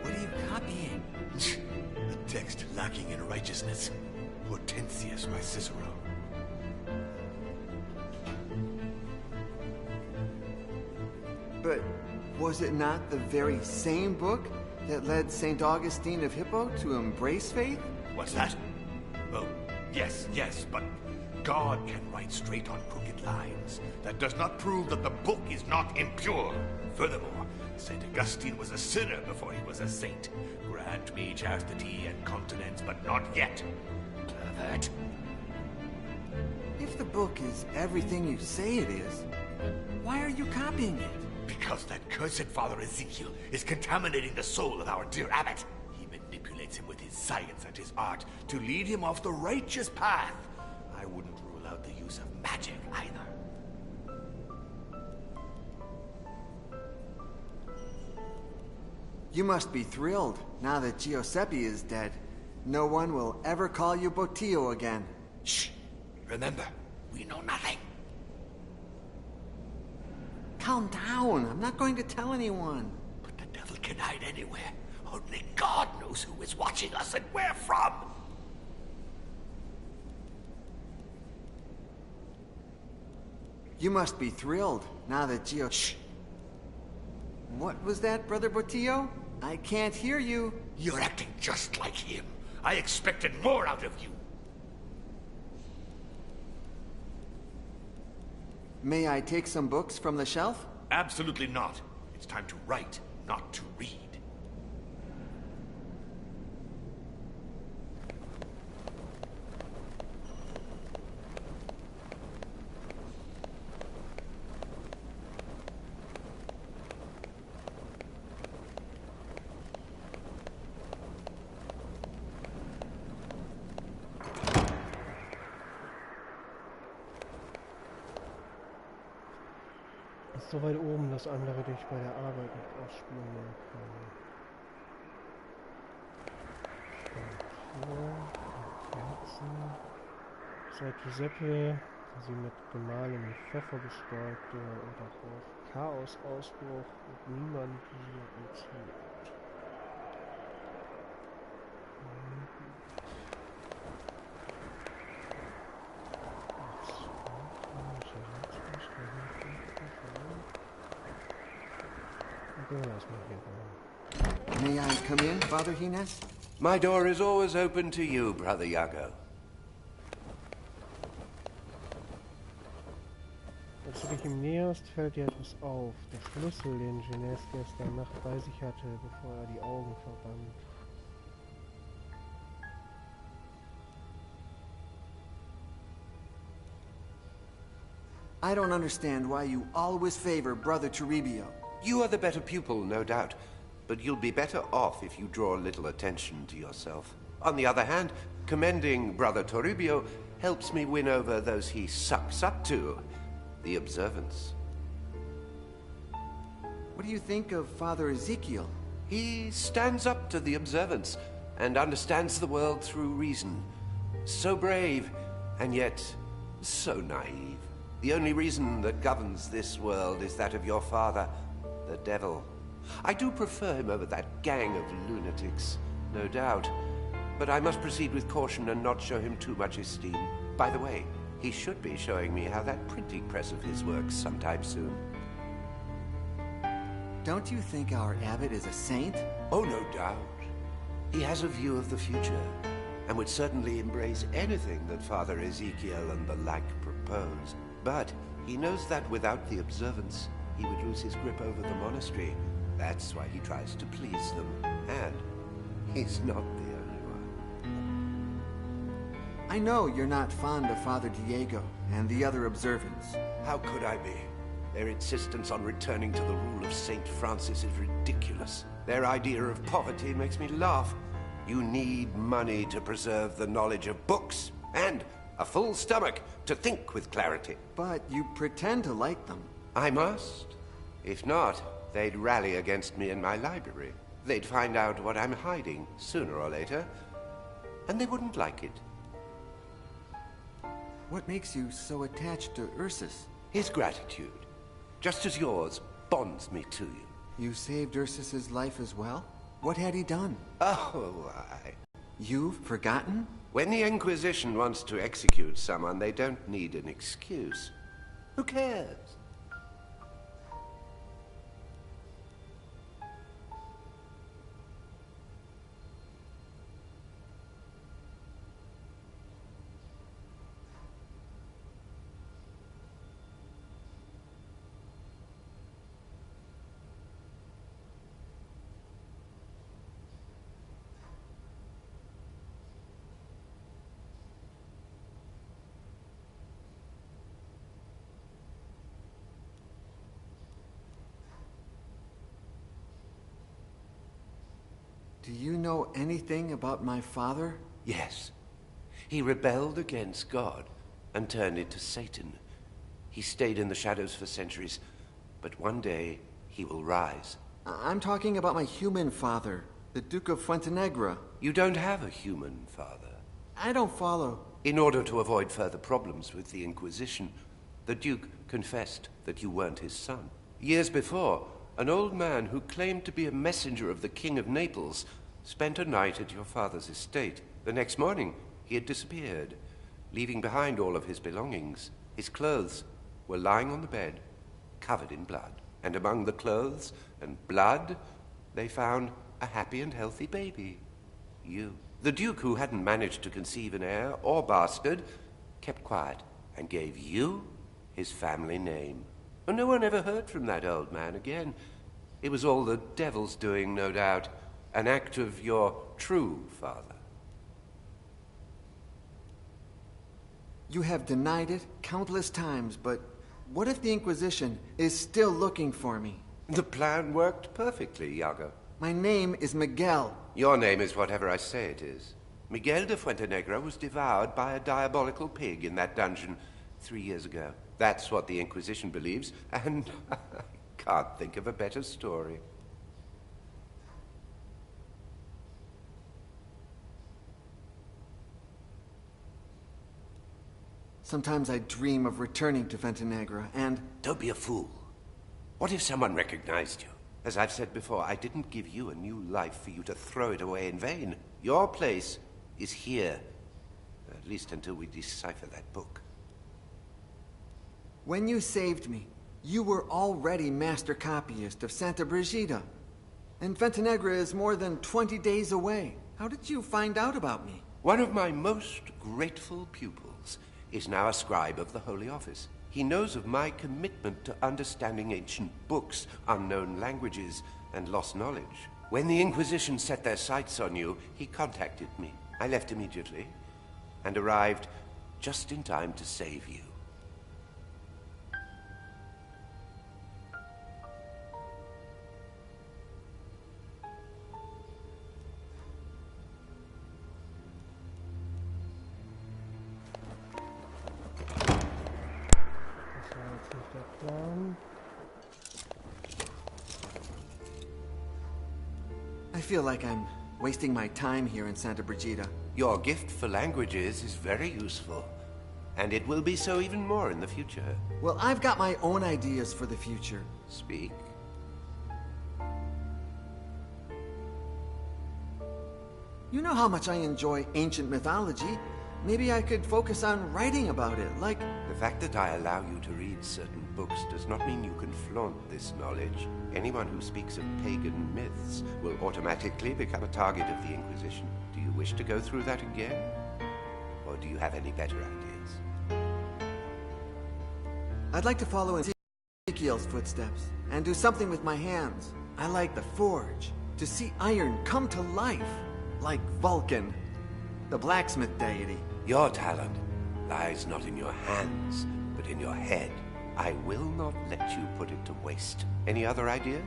What are you copying? A text lacking in righteousness. Hortensius by Cicero. But was it not the very same book that led St. Augustine of Hippo to embrace faith? What's that? Oh, yes, but God can write straight on crooked lines. That does not prove that the book is not impure. Furthermore, St. Augustine was a sinner before he was a saint. Grant me chastity and continence, but not yet. Pervert. If the book is everything you say it is, why are you copying it? Because that cursed Father Ezekiel is contaminating the soul of our dear abbot. He manipulates him with his science and his art to lead him off the righteous path. I wouldn't rule out the use of magic either. You must be thrilled now that Giuseppe is dead. No one will ever call you Botillo again. Shh! Remember, we know nothing. Calm down. I'm not going to tell anyone. But the devil can hide anywhere. Only God knows who is watching us and where from. You must be thrilled now that Gio... Shh! What was that, Brother Botillo? I can't hear you. You're acting just like him. I expected more out of you. May I take some books from the shelf? Absolutely not. It's time to write, not to read. Ist so weit oben, dass andere dich bei der Arbeit nicht ausspielen können. Kerzen. Seit Giuseppe, sie mit gemahlenem Pfeffer bestäubte und darauf Chaosausbruch und niemand sie entzieht. May I come in, Father Hines? My door is always open to you, Brother Iago. Als du dich ihm näherst, fällt dir etwas auf. Der Schlüssel, den Gines gestern Nacht bei sich hatte, bevor er die Augen verband. I don't understand why you always favor Brother Toribio. You are the better pupil, no doubt, but you'll be better off if you draw a little attention to yourself. On the other hand, commending Brother Toribio helps me win over those he sucks up to, the observants. What do you think of Father Ezekiel? He stands up to the observants and understands the world through reason. So brave, and yet so naive. The only reason that governs this world is that of your father, the devil. I do prefer him over that gang of lunatics, no doubt. But I must proceed with caution and not show him too much esteem. By the way, he should be showing me how that printing press of his works sometime soon. Don't you think our abbot is a saint? Oh, no doubt. He has a view of the future, and would certainly embrace anything that Father Ezekiel and the like propose. But he knows that without the observance, he would lose his grip over the monastery. That's why he tries to please them. And he's not the only one. I know you're not fond of Father Diego and the other observants. How could I be? Their insistence on returning to the rule of St. Francis is ridiculous. Their idea of poverty makes me laugh. You need money to preserve the knowledge of books, and a full stomach to think with clarity. But you pretend to like them. I must. If not, they'd rally against me in my library. They'd find out what I'm hiding, sooner or later, and they wouldn't like it. What makes you so attached to Ursus? His gratitude, just as yours, bonds me to you. You saved Ursus's life as well? What had he done? Oh, You've forgotten? When the Inquisition wants to execute someone, they don't need an excuse. Who cares? Do you know anything about my father? Yes. He rebelled against God and turned into Satan. He stayed in the shadows for centuries, but one day he will rise. I'm talking about my human father. The Duke of Fuentenegra. You don't have a human father. I don't follow. In order to avoid further problems with the Inquisition, the Duke confessed that you weren't his son. Years before, an old man who claimed to be a messenger of the King of Naples spent a night at your father's estate. The next morning, he had disappeared, leaving behind all of his belongings. His clothes were lying on the bed, covered in blood. And among the clothes and blood, they found a happy and healthy baby. You. The Duke, who hadn't managed to conceive an heir or bastard, kept quiet and gave you his family name. And no one ever heard from that old man again. It was all the devil's doing, no doubt. An act of your true father. You have denied it countless times, but what if the Inquisition is still looking for me? The plan worked perfectly, Iago. My name is Miguel. Your name is whatever I say it is. Miguel de Fuentenegra was devoured by a diabolical pig in that dungeon 3 years ago. That's what the Inquisition believes, and I can't think of a better story. Sometimes I dream of returning to Fuentenegra, and... Don't be a fool. What if someone recognized you? As I've said before, I didn't give you a new life for you to throw it away in vain. Your place is here, at least until we decipher that book. When you saved me, you were already master copyist of Santa Brigida. And Fuentenegra is more than 20 days away. How did you find out about me? One of my most grateful pupils is now a scribe of the Holy Office. He knows of my commitment to understanding ancient books, unknown languages, and lost knowledge. When the Inquisition set their sights on you, he contacted me. I left immediately and arrived just in time to save you. I feel like I'm wasting my time here in Santa Brigida. Your gift for languages is very useful, and it will be so even more in the future. Well, I've got my own ideas for the future. Speak. You know how much I enjoy ancient mythology. Maybe I could focus on writing about it, like... The fact that I allow you to read certain books does not mean you can flaunt this knowledge. Anyone who speaks of pagan myths will automatically become a target of the Inquisition. Do you wish to go through that again? Or do you have any better ideas? I'd like to follow in Ezekiel's footsteps and do something with my hands. I like the forge, to see iron come to life, like Vulcan, the blacksmith deity. Your talent lies not in your hands, but in your head. I will not let you put it to waste. Any other ideas?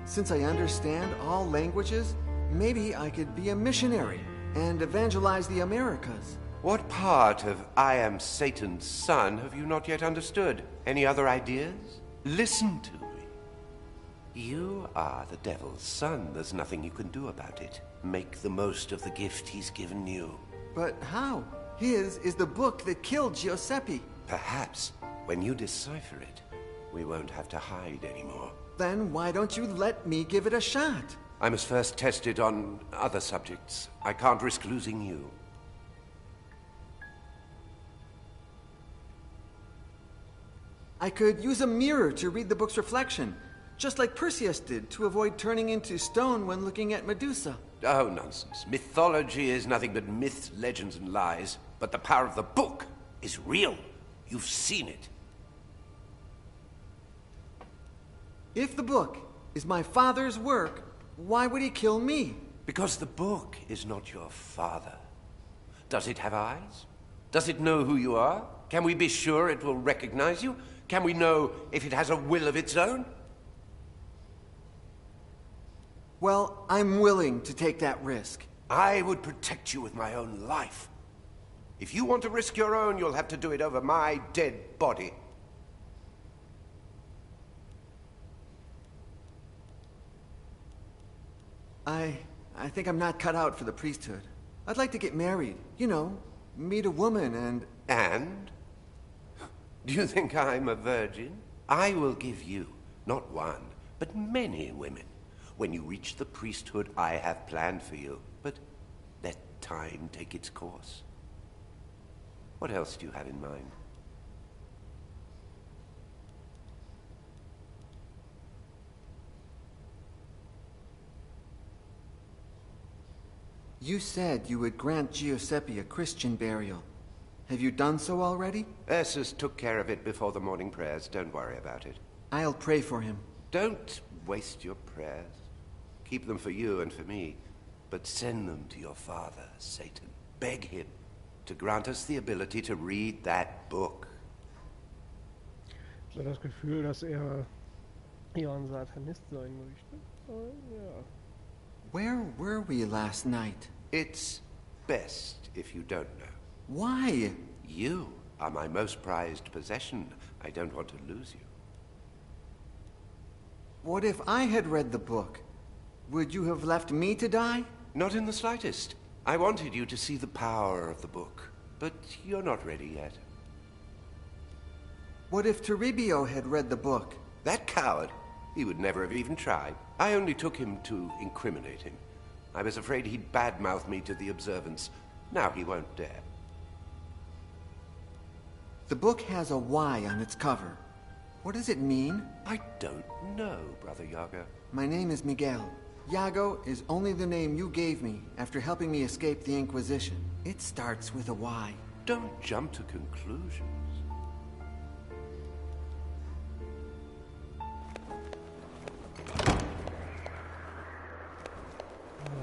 Since I understand all languages, maybe I could be a missionary and evangelize the Americas. What part of I am Satan's son have you not yet understood? Any other ideas? Listen to me. You are the devil's son. There's nothing you can do about it. Make the most of the gift he's given you. But how? His is the book that killed Giuseppe. Perhaps, when you decipher it, we won't have to hide anymore. Then why don't you let me give it a shot? I must first test it on other subjects. I can't risk losing you. I could use a mirror to read the book's reflection, just like Perseus did to avoid turning into stone when looking at Medusa. Oh, nonsense. Mythology is nothing but myths, legends, and lies. But the power of the book is real. You've seen it. If the book is my father's work, why would he kill me? Because the book is not your father. Does it have eyes? Does it know who you are? Can we be sure it will recognize you? Can we know if it has a will of its own? Well, I'm willing to take that risk. I would protect you with my own life. If you want to risk your own, you'll have to do it over my dead body. I think I'm not cut out for the priesthood. I'd like to get married, you know, meet a woman and... And? Do you think I'm a virgin? I will give you, not one, but many women. When you reach the priesthood I have planned for you, but let time take its course. What else do you have in mind? You said you would grant Giuseppe a Christian burial. Have you done so already? Ursus took care of it before the morning prayers. Don't worry about it. I'll pray for him. Don't waste your prayers. Keep them for you and for me. But send them to your father, Satan. Beg him to grant us the ability to read that book. Ich habe das Gefühl, dass er eher ein Satanist sein möchte. Ja. Where were we last night? It's best if you don't know. Why? You are my most prized possession. I don't want to lose you. What if I had read the book? Would you have left me to die? Not in the slightest. I wanted you to see the power of the book, but you're not ready yet. What if Toribio had read the book? That coward! He would never have even tried. I only took him to incriminate him. I was afraid he'd badmouth me to the observants. Now he won't dare. The book has a Y on its cover. What does it mean? I don't know, Brother Yago. My name is Miguel. Yago is only the name you gave me after helping me escape the Inquisition. It starts with a Y. Don't jump to conclusions.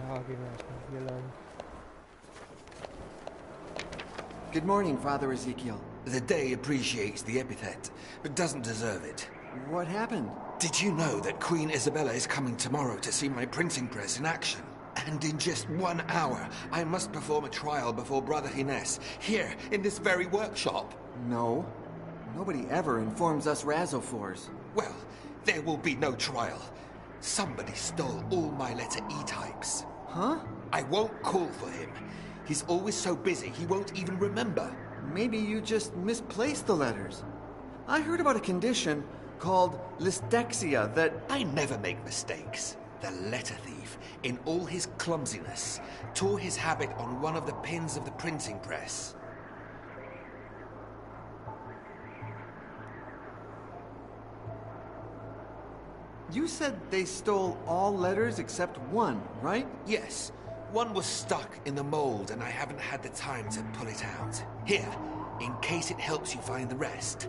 Ja, gehen wir erstmal hier lang. Good morning, Father Ezekiel. The day appreciates the epithet, but doesn't deserve it. What happened? Did you know that Queen Isabella is coming tomorrow to see my printing press in action? And in just 1 hour, I must perform a trial before Brother Gines, here, in this very workshop. No. Nobody ever informs us Razzophores. Well, there will be no trial. Somebody stole all my letter E types. Huh? I won't call for him. He's always so busy, he won't even remember. Maybe you just misplaced the letters. I heard about a condition called listexia that... I never make mistakes. The letter thief, in all his clumsiness, tore his habit on one of the pins of the printing press. You said they stole all letters except one, right? Yes. One was stuck in the mold and I haven't had the time to pull it out. Here, in case it helps you find the rest.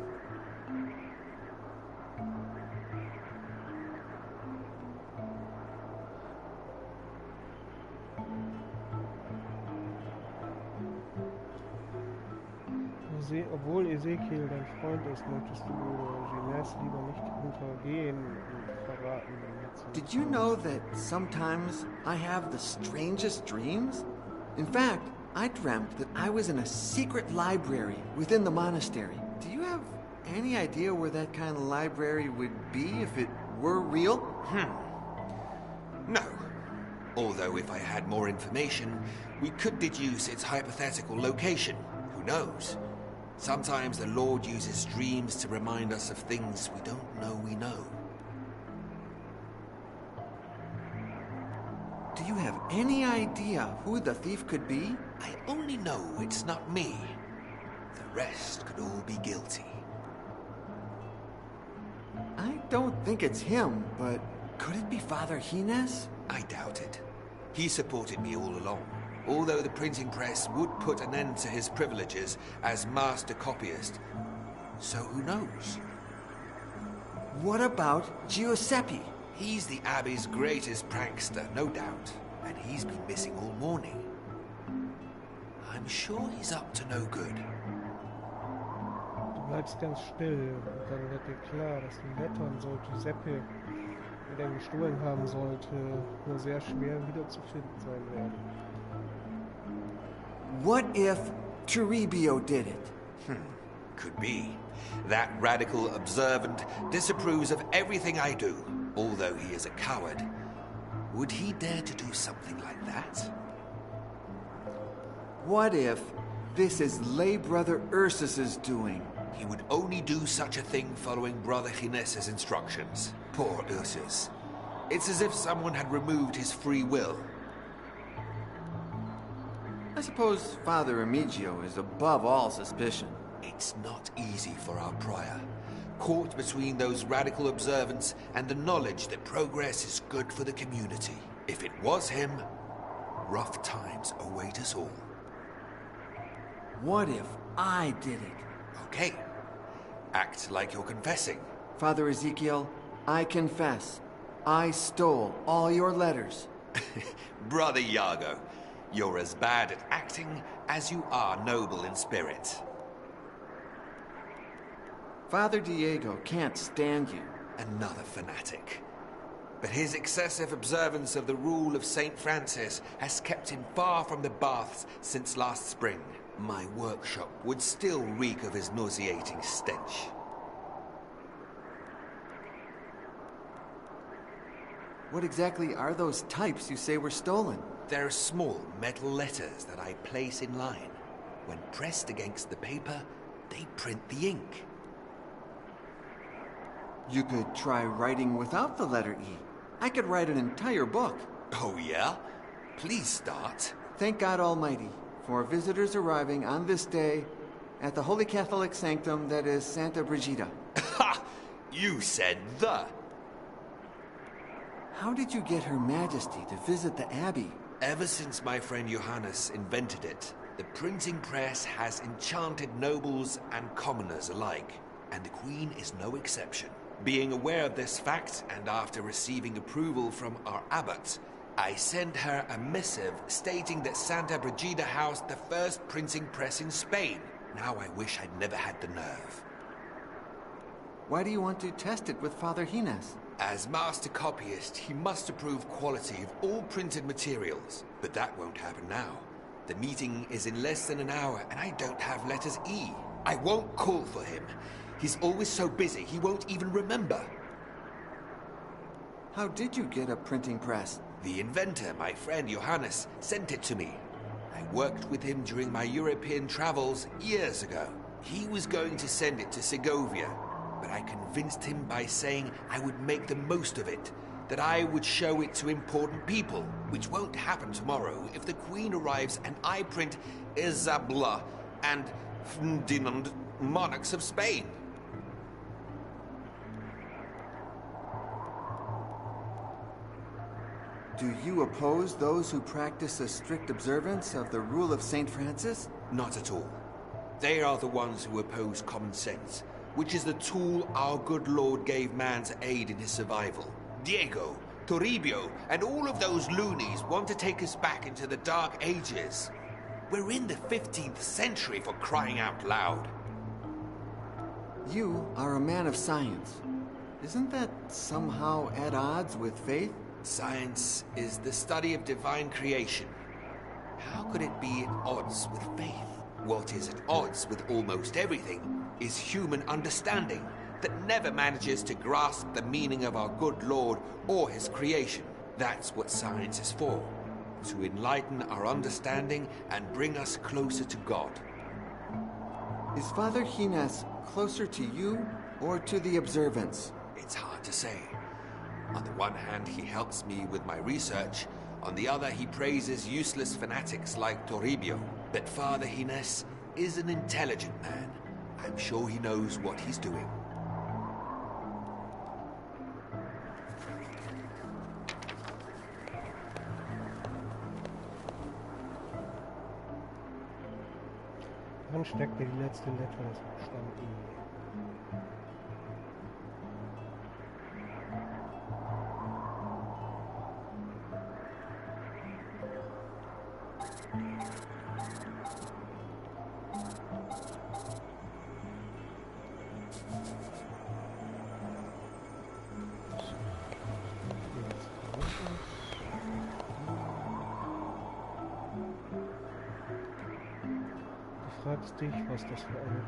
Obwohl Ezekiel dein Freund ist, möchtest du Gines lieber nicht hintergehen und verraten. Did you know that sometimes I have the strangest dreams? In fact, I dreamt that I was in a secret library within the monastery. Do you have any idea where that kind of library would be if it were real? No. Although if I had more information, we could deduce its hypothetical location. Who knows? Sometimes the Lord uses dreams to remind us of things we don't know we know. Do you have any idea who the thief could be? I only know it's not me. The rest could all be guilty. I don't think it's him, but could it be Father Gines? I doubt it. He supported me all along. Although the printing press would put an end to his privileges as master copyist. So who knows? What about Giuseppe? He's the Abbey's greatest prankster, no doubt. And he's been missing all morning. I'm sure he's up to no good. Du bleibst ganz still und dann wird dir klar, dass die Lettern, so Giuseppe, die er gestohlen haben sollte, nur sehr schwer wiederzufinden sein werden. What if Toribio did it? Could be. That radical observant disapproves of everything I do, although he is a coward. Would he dare to do something like that? What if this is lay brother Ursus's doing? He would only do such a thing following Brother Gines's instructions. Poor Ursus. It's as if someone had removed his free will. I suppose Father Remigio is above all suspicion. It's not easy for our prior, caught between those radical observants and the knowledge that progress is good for the community. If it was him, rough times await us all. What if I did it? Okay. Act like you're confessing. Father Ezekiel, I confess. I stole all your letters. Brother Iago, you're as bad at acting as you are noble in spirit. Father Diego can't stand you. Another fanatic. But his excessive observance of the rule of St. Francis has kept him far from the baths since last spring. My workshop would still reek of his nauseating stench. What exactly are those types you say were stolen? They're small metal letters that I place in line. When pressed against the paper, they print the ink. You could try writing without the letter E. I could write an entire book. Oh, yeah? Please start. Thank God Almighty for visitors arriving on this day at the Holy Catholic Sanctum that is Santa Brigida. Ha! You said the. How did you get Her Majesty to visit the Abbey? Ever since my friend Johannes invented it, the printing press has enchanted nobles and commoners alike, and the Queen is no exception. Being aware of this fact, and after receiving approval from our abbot, I sent her a missive stating that Santa Brigida housed the first printing press in Spain. Now I wish I'd never had the nerve. Why do you want to test it with Father Gines? As master copyist, he must approve quality of all printed materials. But that won't happen now. The meeting is in less than an hour, and I don't have letters E. I won't call for him. He's always so busy, he won't even remember. How did you get a printing press? The inventor, my friend Johannes, sent it to me. I worked with him during my European travels years ago. He was going to send it to Segovia, but I convinced him by saying I would make the most of it, that I would show it to important people, which won't happen tomorrow if the Queen arrives and I print Isabella and Ferdinand, monarchs of Spain. Do you oppose those who practice a strict observance of the rule of St. Francis? Not at all. They are the ones who oppose common sense, which is the tool our good Lord gave man to aid in his survival. Diego, Toribio, and all of those loonies want to take us back into the Dark Ages. We're in the 15th century, for crying out loud. You are a man of science. Isn't that somehow at odds with faith? Science is the study of divine creation. How could it be at odds with faith? What is at odds with almost everything is human understanding that never manages to grasp the meaning of our good Lord or his creation. That's what science is for, to enlighten our understanding and bring us closer to God. Is Father Gines closer to you or to the observance? It's hard to say. On the one hand, he helps me with my research. On the other, he praises useless fanatics like Toribio. But Father Gines is an intelligent man. I'm sure he knows what he's doing. Dann steckt mir die letzte Letter, das Buchstaben E.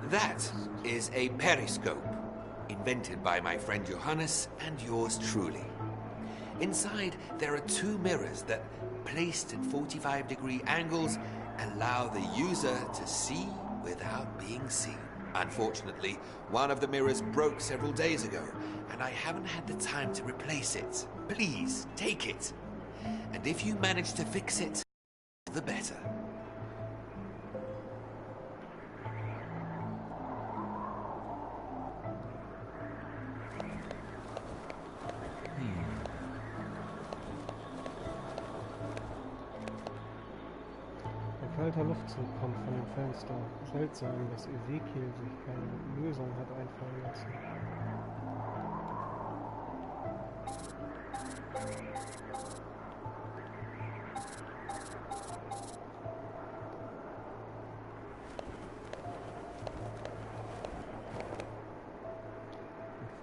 That is a periscope, invented by my friend Johannes and yours truly. Inside, there are 2 mirrors that, placed at 45-degree angles, allow the user to see without being seen. Unfortunately, one of the mirrors broke several days ago, and I haven't had the time to replace it. Please, take it. And if you manage to fix it, the better. Kalter Luftzug kommt von dem Fenster. Seltsam, dass Ezekiel sich keine Lösung hat einfallen lassen.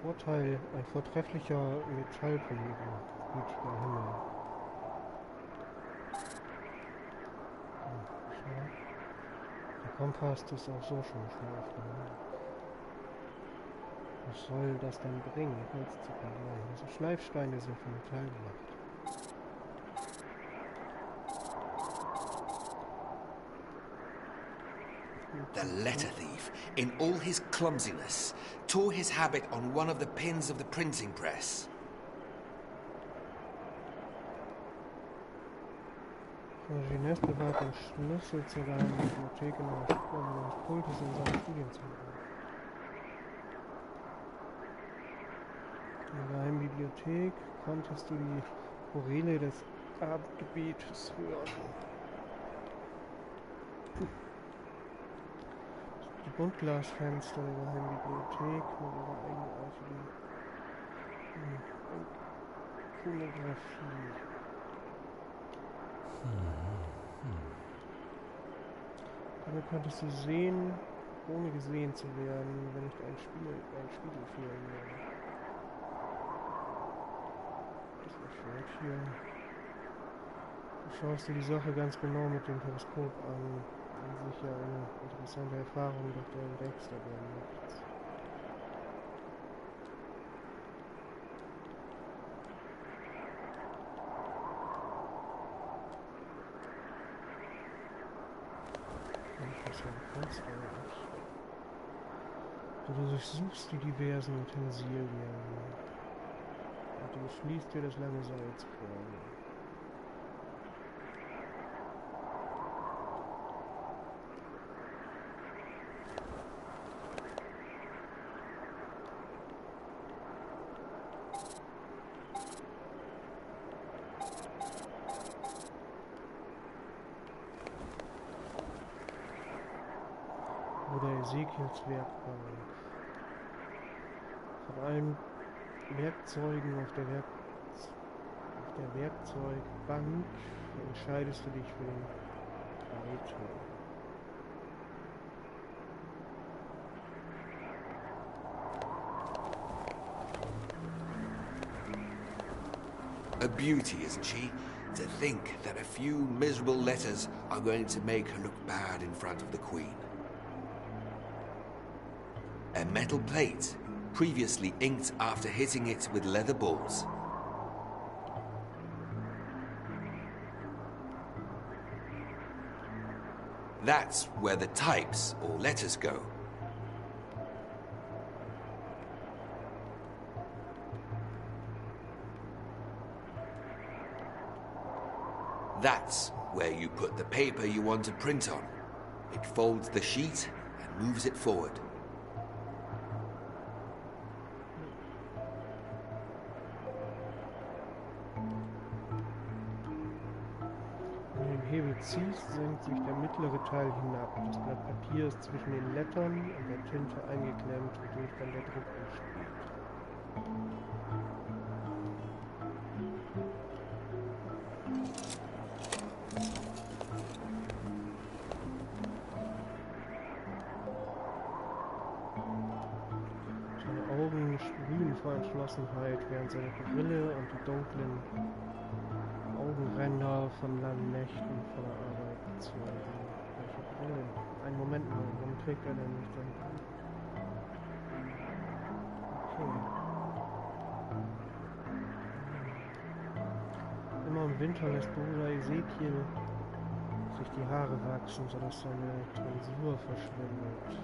Vorteil, ein vortrefflicher Metallpolierer, gütiger Himmel. Der Kompass ist auch so schon schlafen. Was soll das denn bringen, Holz zu polieren? Diese Schleifsteine sind von Metall gemacht. The letter thief, in all his clumsiness, tore his habit on one of the pins of the printing press. Jeunesse bewahrt den Schlüssel zur geheimen Bibliothek in einer Spur des Pultes in seinem Studienzimmer. In der geheimen Bibliothek konntest du die Choräle des Abendgebetes hören. Die Buntglasfenster der geheimen Bibliothek mit ihrer eigenartigen Ikonografie. Damit konntest du sehen, ohne gesehen zu werden, wenn nicht ein Spiegel fehlen würde. Das erscheint hier. Du schaust dir die Sache ganz genau mit dem Periskop an. Sicher eine interessante Erfahrung, doch du entdeckst aber nichts. Du durchsuchst die diversen Utensilien und du schließt dir das lange Salz vor. Oder Ezekiels Werkbank. Von allen Werkzeugen auf der Werkzeugbank entscheidest du dich für den Teil. A beauty, isn't she? To think that a few miserable letters are going to make her look bad in front of the Queen. A metal plate, previously inked after hitting it with leather balls. That's where the types or letters go. That's where you put the paper you want to print on. It folds the sheet and moves it forward. Wenn du den Hebel ziehst, senkt sich der mittlere Teil hinab. Das Blatt Papier ist zwischen den Lettern und der Tinte eingeklemmt, wodurch dann der Druck entsteht. Vor Entschlossenheit, während seine Brille und die dunklen Augenränder von langen Nächten voller Arbeit bezeugen. Welche Brille? Einen Moment mal, warum trägt er denn nicht seine Brille? Okay. Sommer und Winter lässt Bruder Ezekiel sich die Haare wachsen, sodass seine Tonsur verschwindet.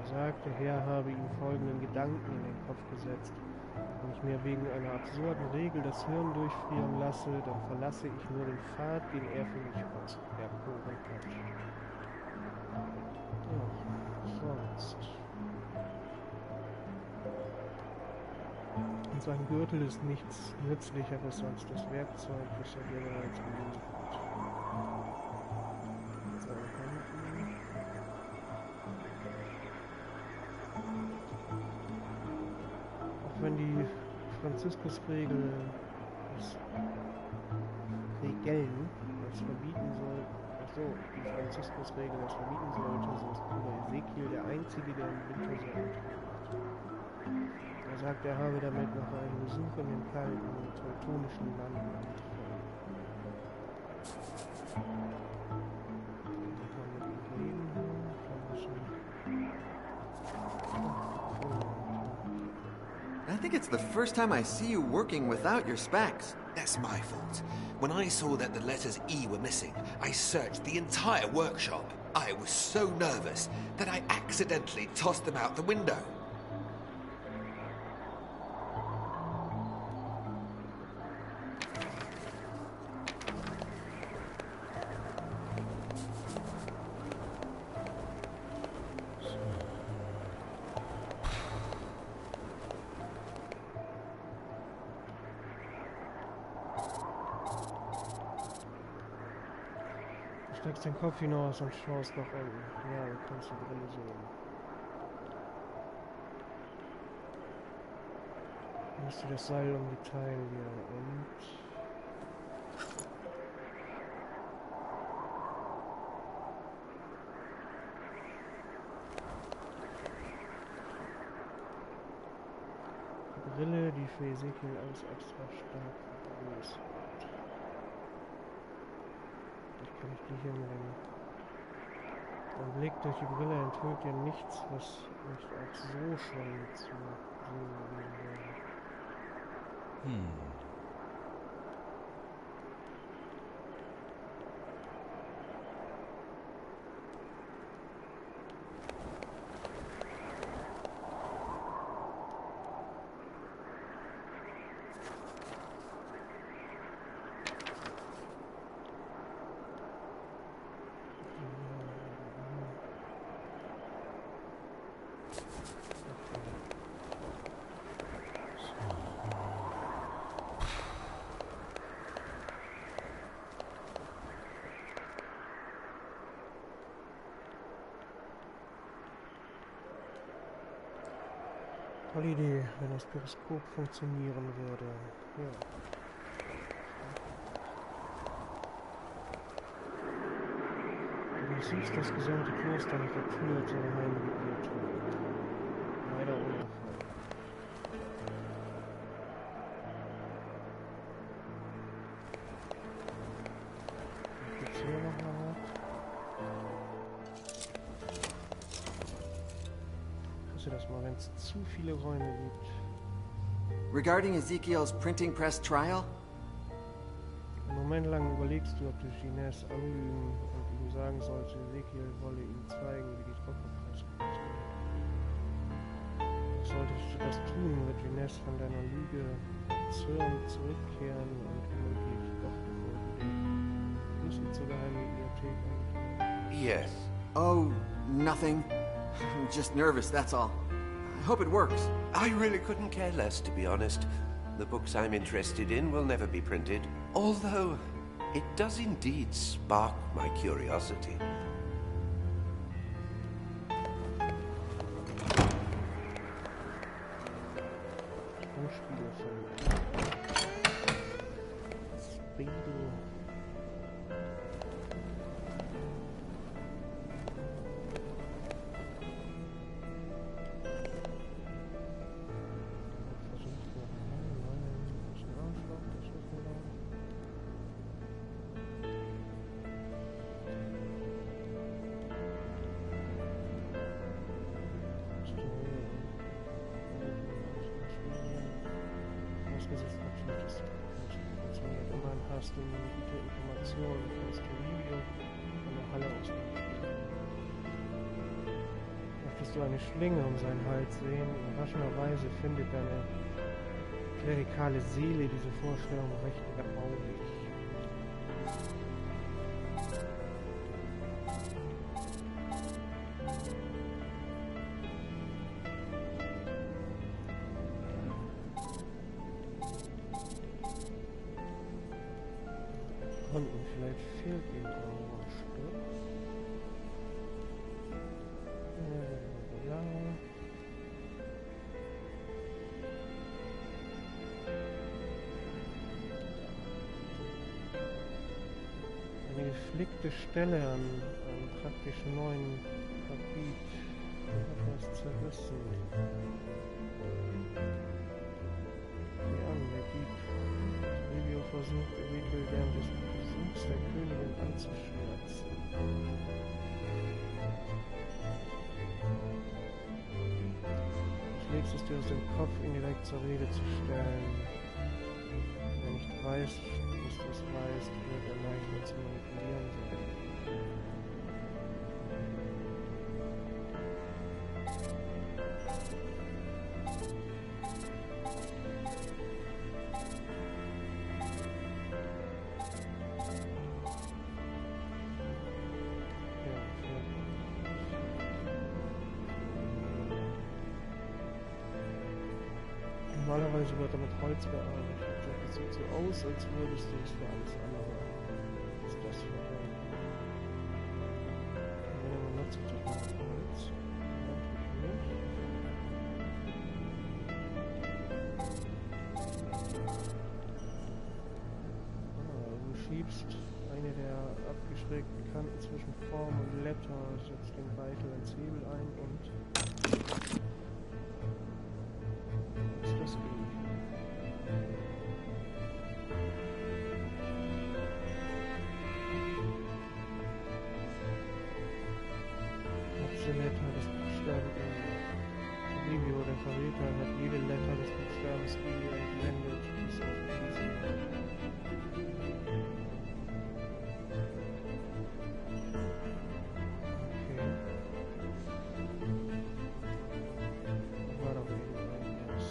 Er sagt, der Herr habe ihm folgenden Gedanken in den Kopf gesetzt. Wenn ich mir wegen einer absurden Regel das Hirn durchfrieren lasse, dann verlasse ich nur den Pfad, den er für mich erkoren hat. Ja, sonst. Und sein Gürtel ist nichts Nützlicheres als das Werkzeug, das er dir bereits gelegt hat. Seine Händen. Auch wenn die Franziskusregel Regeln das verbieten soll, die Franziskusregel das verbieten sollte, so ist Bruder Ezekiel der Einzige, der im Winter so antwortet. Er sagt, er habe damit noch einen Besuch in den kalten, teutonischen Landen angefangen. Kann man mit ihm reden? I think it's the first time I see you working without your specs. That's my fault. When I saw that the letters E were missing, I searched the entire workshop. I was so nervous that I accidentally tossed them out the window. Steckst den Kopf hinaus und schaust nach unten. Ja, du kannst die Brille sehen. Nimmst du das Seil um die Teil hier und... Die Brille, die für Ezekiel alles extra stark vergrößert. Kann ich die hier nehmen? Ein Blick durch die Brille enthüllt dir nichts, was nicht auch so schon zu sehen gewesen wäre. Tolle Idee, wenn das Periskop funktionieren würde. Ja. Du siehst das gesamte Kloster mit der Tür zur geheimen Bibliothek. Leider ohne Erfolg. Gibt's hier noch mal was? Das mal, wenn es zu viele Räume gibt. Regarding Ezekiel's printing press trial? Einen Moment lang überlegst du, ob du Gines anlügen und ihm sagen sollst, Ezekiel wolle ihm zeigen, wie die Druckerpresse funktioniert. Solltest du das tun, wird Gines von deiner Lüge zürnend zurückkehren und womöglich doch bevor du den Schlüssel zur geheimen Bibliothek angefangen. Yes. Oh, nothing. I'm just nervous, that's all. I hope it works. I really couldn't care less, to be honest. The books I'm interested in will never be printed, although it does indeed spark my curiosity. erste gute Informationen. Du kannst die Review von der Halle aus spielen. Möchtest du eine Schlinge um seinen Hals sehen? Überraschenderweise findet deine klerikale Seele diese Vorstellung recht erbaulich. Konnten, vielleicht fehlt ihm auch ein Stück. Ja. Eine geflickte Stelle an einem praktisch neuen Gebiet. Etwas zerrissen. Sieh an, der Dieb. Livio versucht eventuell während des Besuchs der Königin anzuschwärzen. Schlägst es dir aus dem Kopf, ihn direkt zur Rede zu stellen. Wenn er nicht weiß, dass du es weißt, wird er leicht nur zu manipulieren sein. Normalerweise wird er mit Holz gearbeitet. Es sieht so aus, als würdest du es für alles andere. Was ist das für ein? Wenn er benutzt, doch mal Holz. Du schiebst eine der abgeschrägten Kanten zwischen Form und Letter, setzt den Beitel ins Hebel ein und Letter des Buchstabens Livio, der Verräter, hat jede Letter des Buchstabens I entwendet, bis auf diesen. Okay. War doch irgendwas.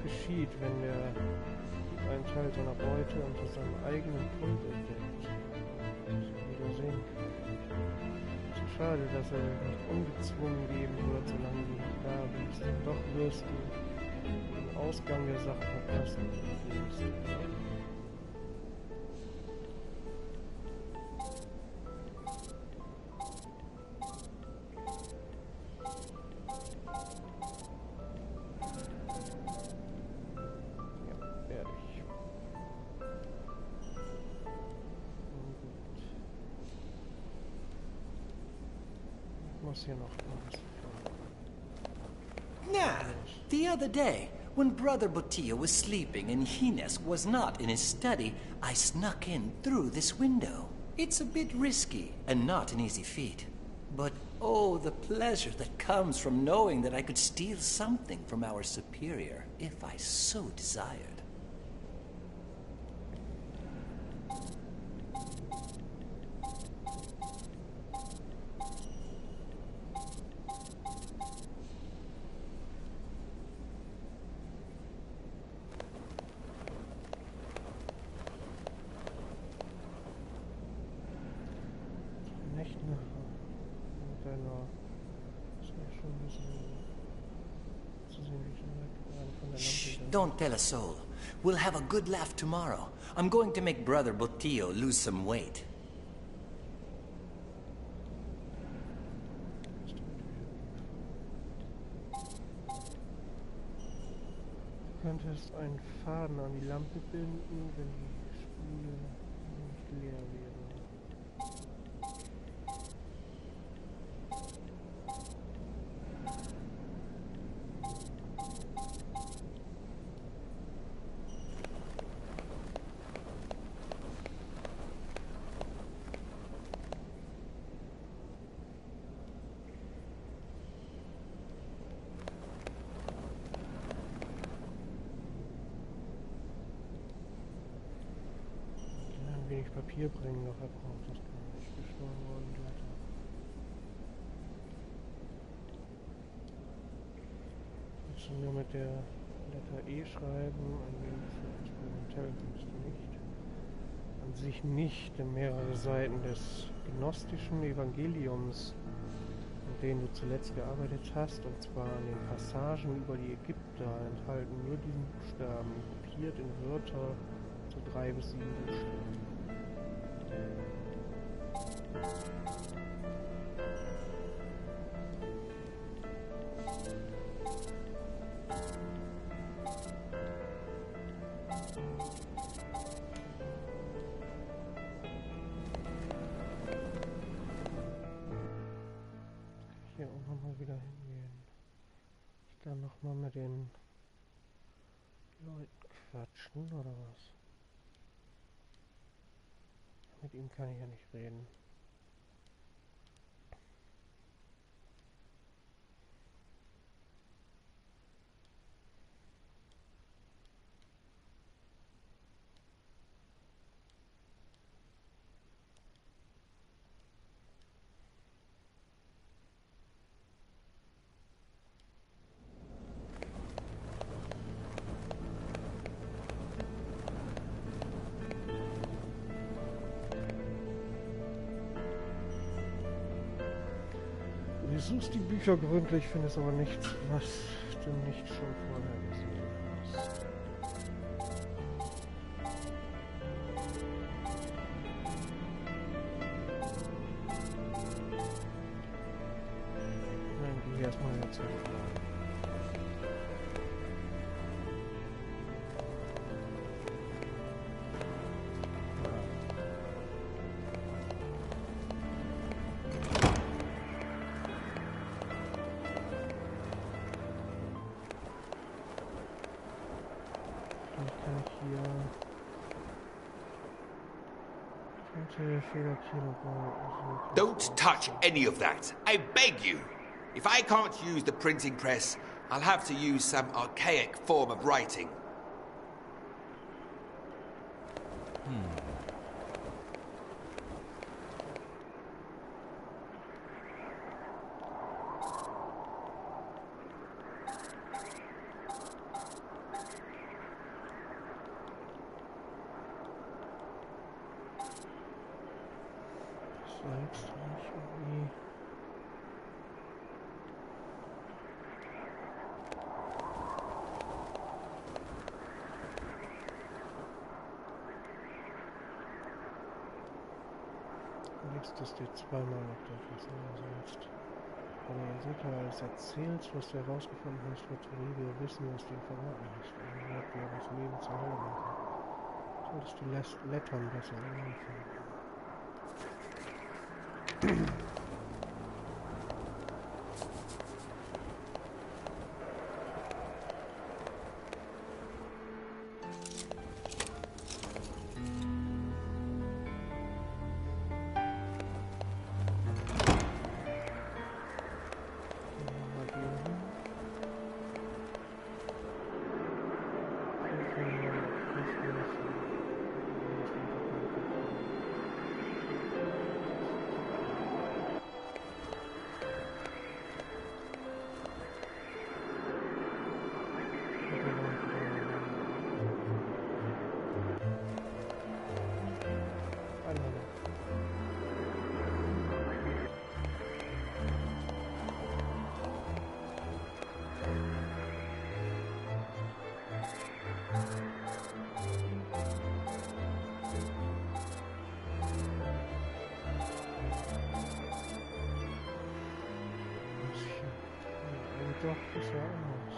Geschieht, wenn der einen Teil seiner Beute unter seinem eigenen Pult entdeckt. Wieder sehen. So schade, dass er nicht ungezwungen geben wird, solange du nicht da bist. Doch wirst du den Ausgang der Sache verpassen. Now, the other day, when Brother Botilla was sleeping and Hines was not in his study, I snuck in through this window. It's a bit risky and not an easy feat. But oh, the pleasure that comes from knowing that I could steal something from our superior, if I so desired. Shh, don't tell a soul. We'll have a good laugh tomorrow. I'm going to make Brother Botillo lose some weight. Du könntest einen Faden an die Lampe binden, wenn die Spule nicht leer wäre. Papier bringen, doch er braucht das gar nicht. Gestohlen worden, Letter. Kannst du nur mit der Letter E schreiben, ein Link für experimentell kannst du nicht. An sich nicht, denn mehrere Seiten des gnostischen Evangeliums, an denen du zuletzt gearbeitet hast, und zwar an den Passagen über die Ägypter, enthalten nur diesen Buchstaben, kopiert in Wörter zu 3 bis 7 Buchstaben. Hier auch nochmal wieder hingehen. Ich kann nochmal mit den Leuten quatschen, oder was? Mit ihm kann ich ja nicht reden. Du suchst die Bücher gründlich, findest aber nichts, was du nicht schon vorher gesehen hast. Nein, geh erstmal wieder zurück. Don't touch any of that. I beg you. If I can't use the printing press, I'll have to use some archaic form of writing. Dass du zweimal auf der Fassade sollst. Wenn du uns nicht alles erzählst, was du herausgefunden hast, wird Toribio wissen, was du ihm verraten hast. Und wird dir das Leben zur Hölle machen. Solltest du Lettern besser anfangen. Doch, das war anders.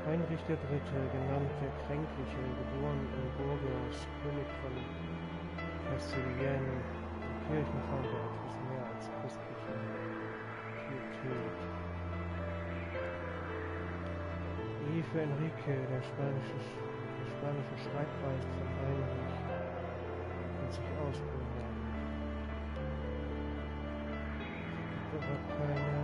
Heinrich III., genannt der Kränkliche, geboren in Burgos, König von Kastilien, Kirchenvater etwas mehr als christliche Pietät. I für Enrique, der spanische Schreibweise von Heinrich, und sich ausprobieren. aber keine.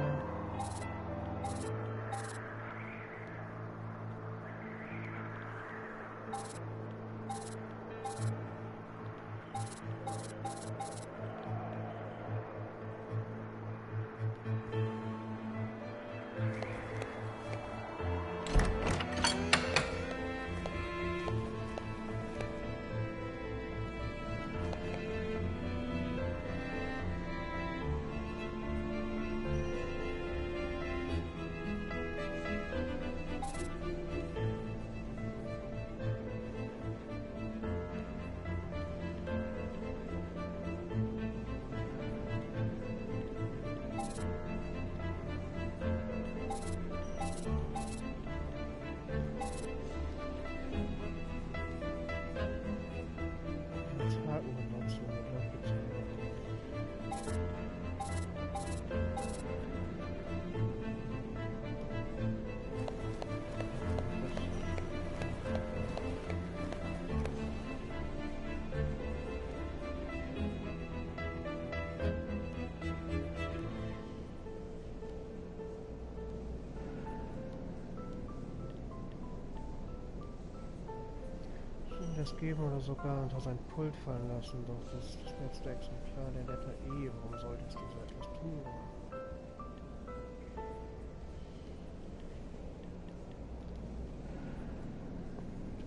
Das geben oder sogar unter sein Pult fallen lassen, doch das ist das letzte Exemplar der Letter E. Warum solltest du so etwas tun?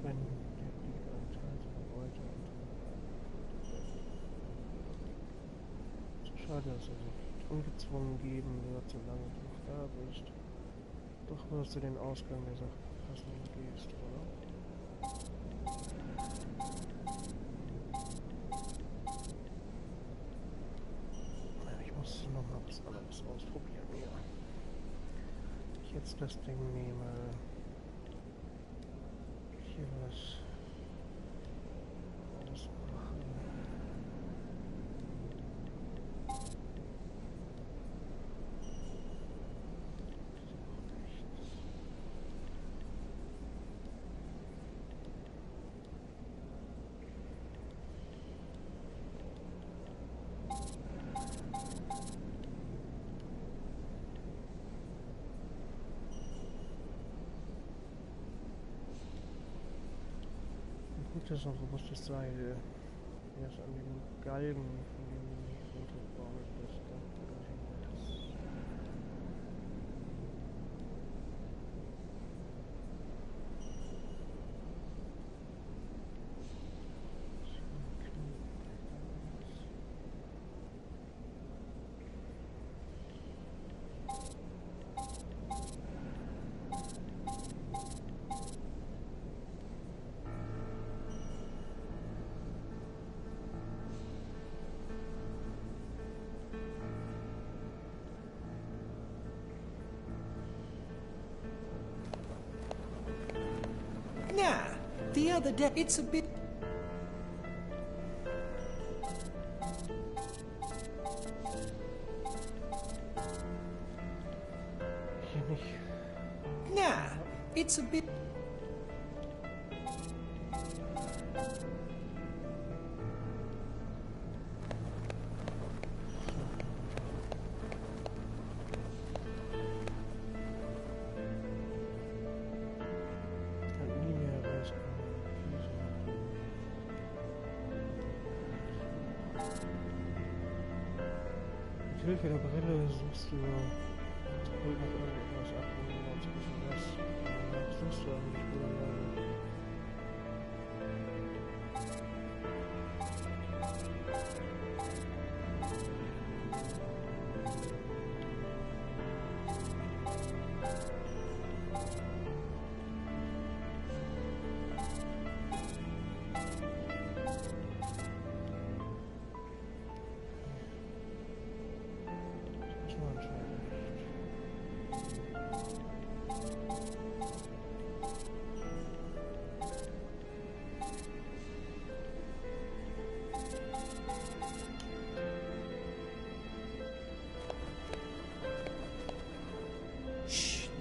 Wenn der Krieg einen Teil seiner Beute so schade, dass er sich ungezwungen geben wird, solange du noch da bist. Doch wirst du den Ausgang der Sache verpassen, wenn du gehst, oder? Noch mal was anderes ausprobieren, ja. Ich jetzt das Ding nehme. Hier was ausmachen. Das ist ein robustes Seil. Erst an den Galgen von dem runtergebaut ist. Yeah, the other day, it's a bit... Hier nicht. Nah, it's a bit... Mit Hilfe der Brille suchst du holt noch irgendetwas ab und du was. Was suchst du eigentlich, Bruder?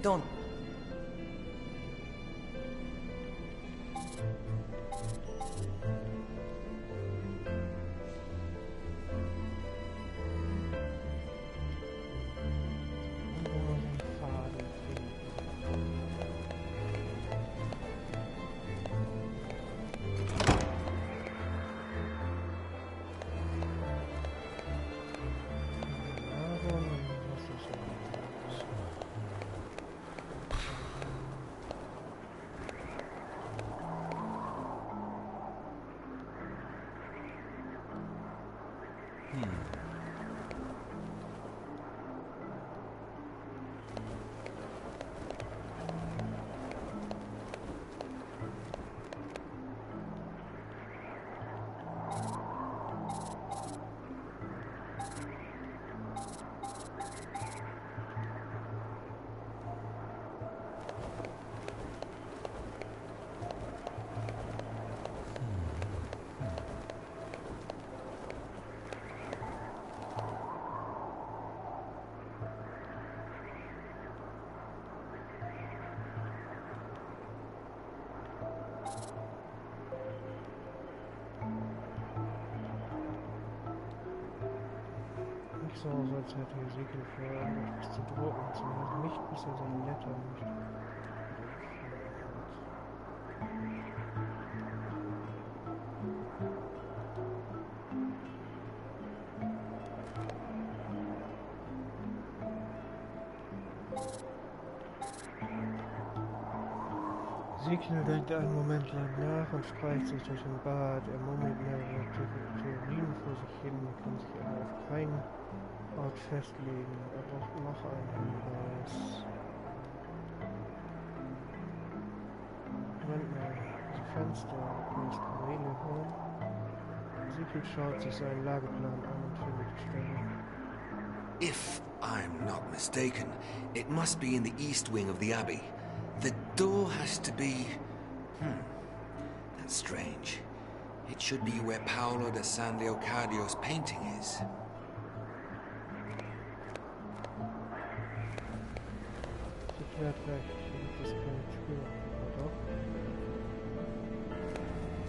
Don't... so aus, als hätte Ezekiel vor, etwas zu drucken, zumindest nicht, bis er seine Letter nicht. Ezekiel denkt einen Moment lang nach und streicht sich durch den Bart. Er murmelt mehrere Theorien vor sich hin, kann sich aber auf keinen Ort festlegen. Er braucht noch einen Hinweis. Moment mal, diese Fenster, kann das Kanäle hören? Ezekiel schaut sich seinen Lageplan an und findet die Stelle. If I'm not mistaken, it must be in the east wing of the Abbey. The door has to be... That's strange. It should be where Paolo da San Leocadio's painting is. Sie hat recht, das ist keine Tür, aber doch.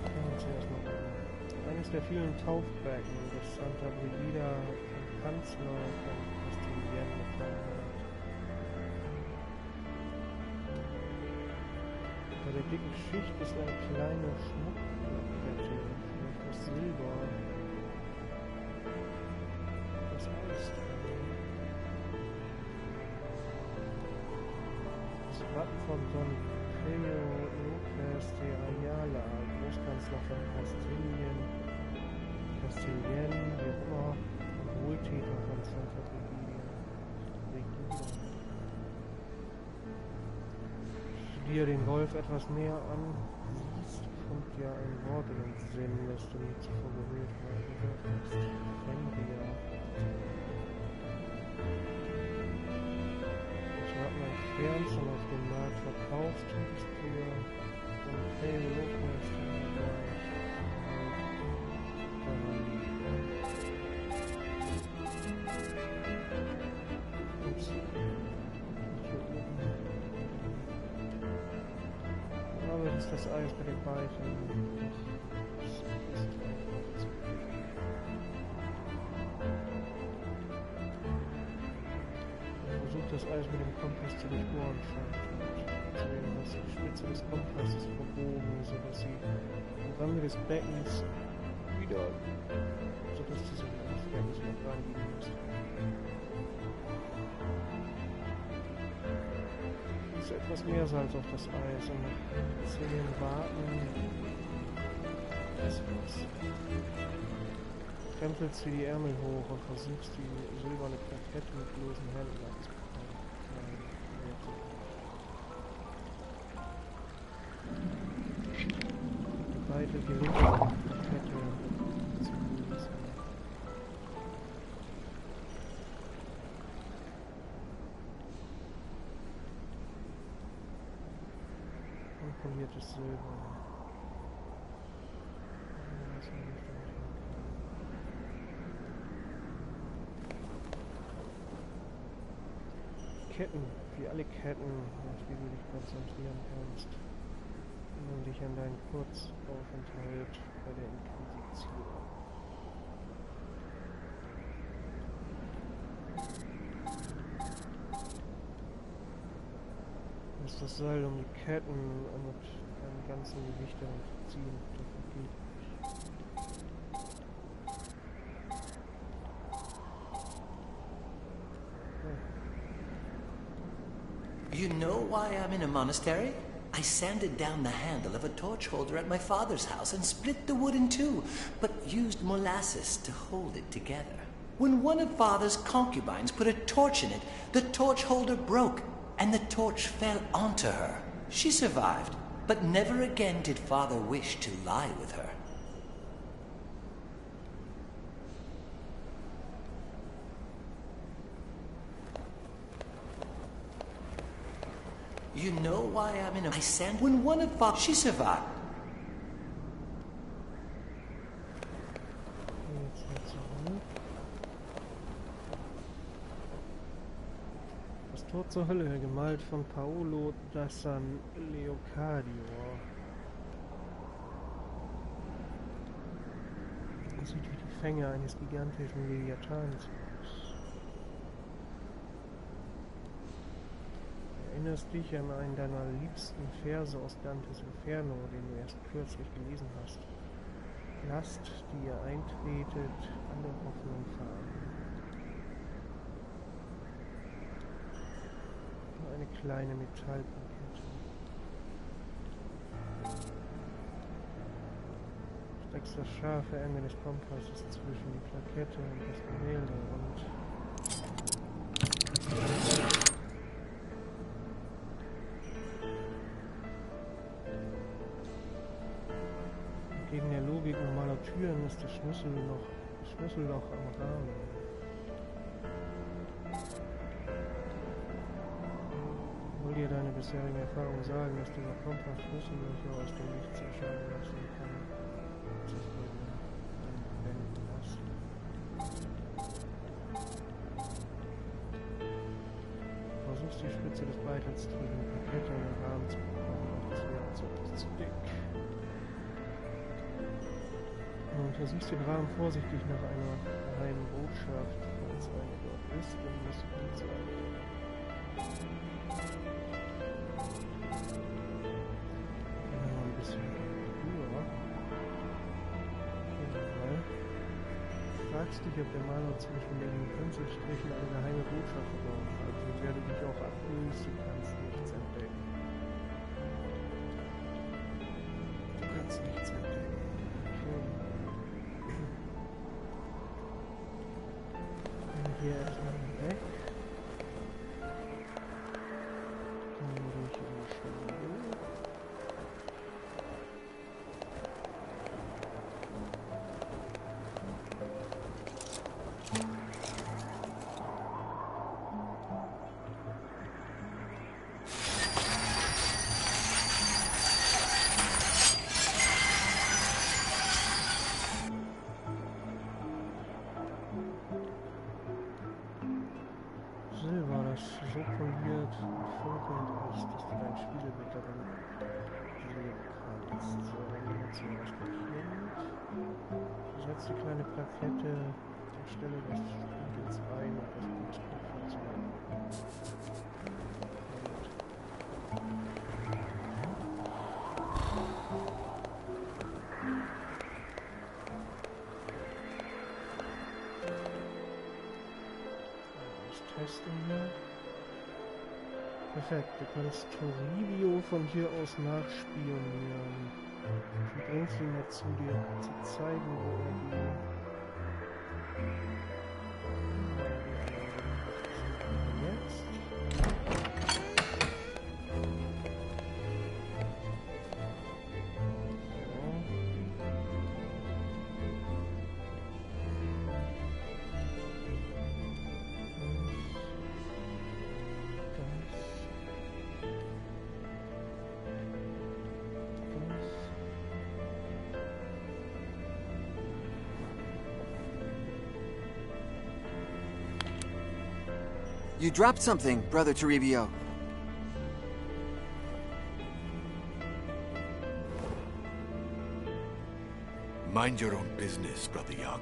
Schauen wir uns erstmal an. Eines der vielen Taufbecken, das Santa Brigida vom Kanzler von Kastilien bekommen hat. Bei der dicken Schicht ist eine kleine Schmuckplakette, vielleicht aus Silber. Das heißt, das Wappen von Don Pedro López de Ayala, Großkanzler von Kastilien, wie auch immer, und Wohltäter von Santa Brigida. Dir den Wolf etwas näher an siehst, kommt dir ein Wort in den Sinn, das du nie zuvor gehört hast. Fenria. Das war mein Fernst und auf dem Markt verkauft, ist für ein Teil López das Eis mit den Beißen. Versucht das Eis mit dem Kompass zu durchbohren scheint. Sehen, dass die Spitze des Kompasses verbogen, sodass sie am Rande des Beckens wieder, sodass diese Beckens wieder gerade liegen müssen. Etwas mehr Salz auf das Eis und nach 10 warten. Das war's. Krempelst dir die Ärmel hoch und versuchst die silberne Plakette mit bloßen Händen abzubekommen. Beide gelingt die Plakette zu lösen. Poliertes Silber. Ketten, wie alle Ketten, auf die du dich konzentrieren kannst, erinnern dich an deinen Kurzaufenthalt bei der Inquisition. Das Seil um die Ketten mit einem ganzen Gewicht ziehen. You know why I'm in a monastery? I sanded down the handle of a torch holder at my father's house and split the wood in two, but used molasses to hold it together. When one of father's concubines put a torch in it, the torch holder broke. And the torch fell onto her. She survived, but never again did father wish to lie with her. You know why I'm in a... I sent when one of father... She survived. Tor zur Hölle, gemalt von Paolo da San Leocadio. Das sieht wie die Fänge eines gigantischen Leviathans aus. Erinnerst dich an einen deiner liebsten Verse aus Dantes Inferno, den du erst kürzlich gelesen hast? Lasst, die ihr eintretet, alle Hoffnung fahren. Nur eine kleine Metallplakette. Steckst das scharfe Ende des Kompasses zwischen die Plakette und das Gemälde und gegen der Logik normaler Türen ist das Schlüsselloch am Rahmen. Wohl dir deine bisherigen Erfahrungen sagen, dass dieser Kompass Schlüssellöcher aus dem Nichts erscheinen lassen kann. Sich wenden lassen. Du versuchst die Spitze des Beitels zwischen die Plakette und den Rahmen zu bekommen, doch das Werkzeug ist zu dick. Du untersuchst den Rahmen vorsichtig nach einer geheimen Botschaft, falls eine dort ist, dann muss sie gut sein. Noch ein bisschen höher. Fragst dich, ob der Maler zwischen den Pinselstrichen eine geheime Botschaft verborgen hat, mit der du dich auch ablöst, du kannst nichts entdecken. Du kannst nichts entdecken. Hier erstmal weg. Dann durch in die Schule. So poliert und funkelnd ist, dass du dein Spiegelbild darin sehen kannst. So, dann gehen wir zum Beispiel hier mit. Du setzt die kleine Plakette zur Stelle des Spiegels ein und das Bild funktioniert. Testen hier. Perfekt, du kannst Toribio von hier aus nachspionieren. Du bringst ihn dazu, dir zu zeigen, wo er jetzt. You dropped something, Brother Toribio. Mind your own business, Brother Iago.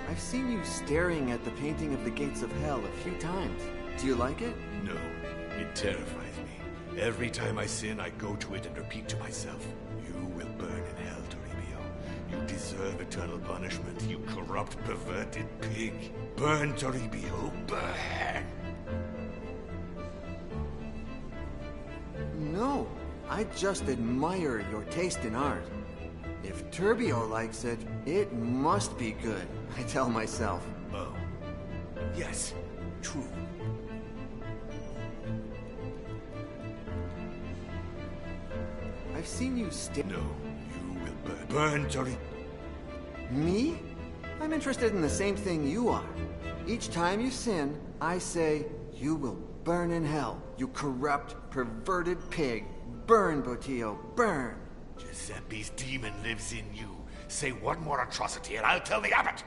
I've seen you staring at the painting of the gates of hell a few times. Do you like it? No, it terrifies me. Every time I sin, I go to it and repeat to myself, you will burn in hell, Toribio. You deserve eternal punishment, you corrupt, perverted pig. Burn, Toribio, burn! No, I just admire your taste in art. If Turbio likes it, it must be good, I tell myself. Oh. Yes, true. I I've seen you No, you will burn. Burn, Tori. Me? I'm interested in the same thing you are. Each time you sin, I say, you will burn in hell. You corrupt, perverted pig. Burn, Botillo, burn. Giuseppe's demon lives in you. Say one more atrocity and I'll tell the abbot.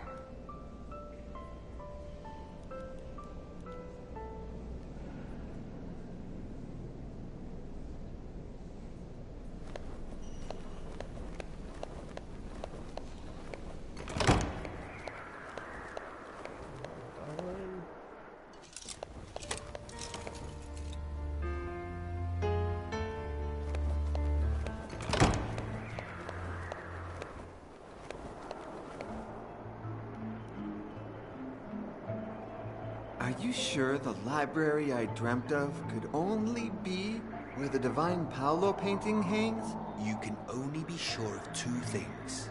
Are you sure the library I dreamt of could only be where the Divine Paolo painting hangs? You can only be sure of two things.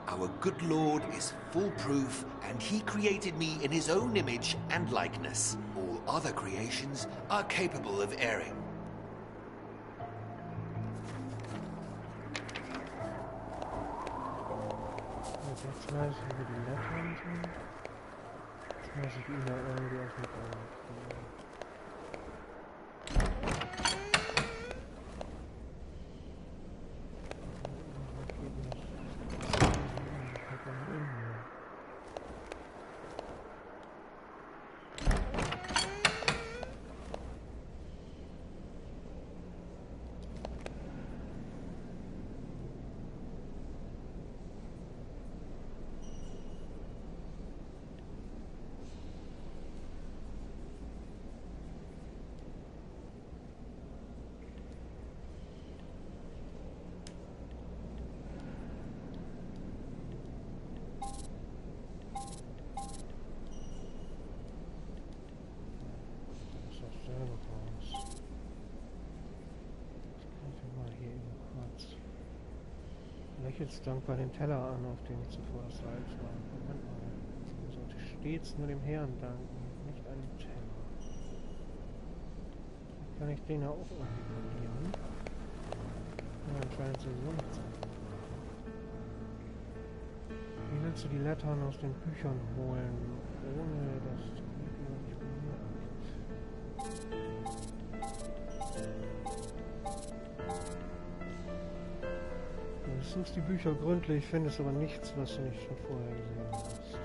Our good Lord is foolproof, and he created me in his own image and likeness. All other creations are capable of erring. Jetzt weiß ich, wo die Lettern sind. Jetzt muss ich ihn da irgendwie aus dem Auge kriegen. Lächelst dankbar den Teller an, auf dem zuvor das Salz war. Moment mal. Man sollte stets nur dem Herrn danken, nicht einem Teller. Kann ich den auch irgendwie probieren? Ja, anscheinend sowieso nicht sein. Wie willst du die Lettern aus den Büchern holen, ohne dass du nicht Du suchst die Bücher gründlich, findest aber nichts, was du nicht schon vorher gesehen hast.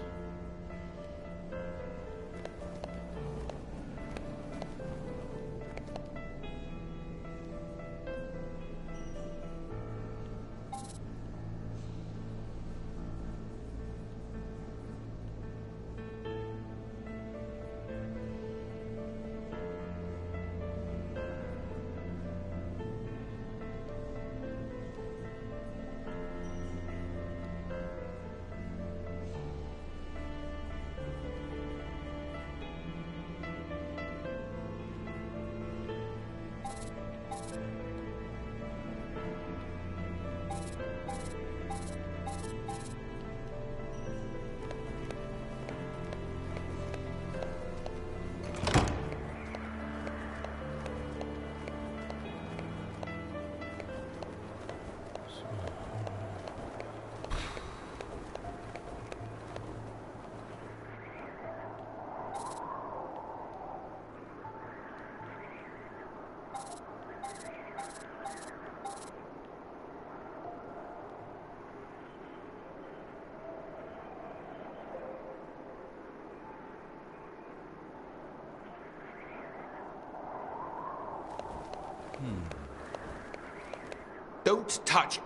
Don't touch it.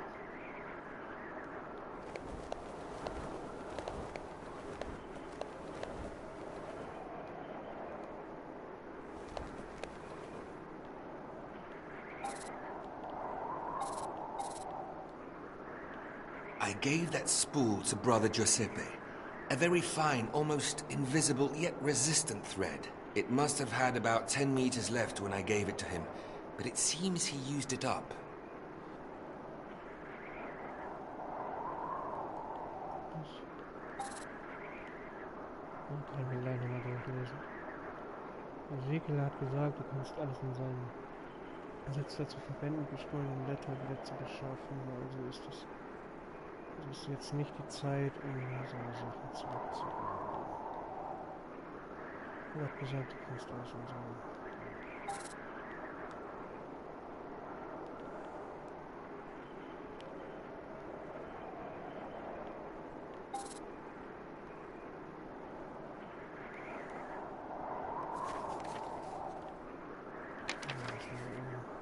I gave that spool to Brother Giuseppe. A very fine, almost invisible, yet resistant thread. It must have had about 10 meters left when I gave it to him, but it seems he used it up. Kann ich mir gleich nochmal durchlesen. Ezekiel hat gesagt, du kannst alles in seinen Setzt dazu verwenden, gestohlene Blätter wieder zu beschaffen. Also ist jetzt nicht die Zeit, um seine Sachen zurückzugeben. 100% die Kunst aus und so.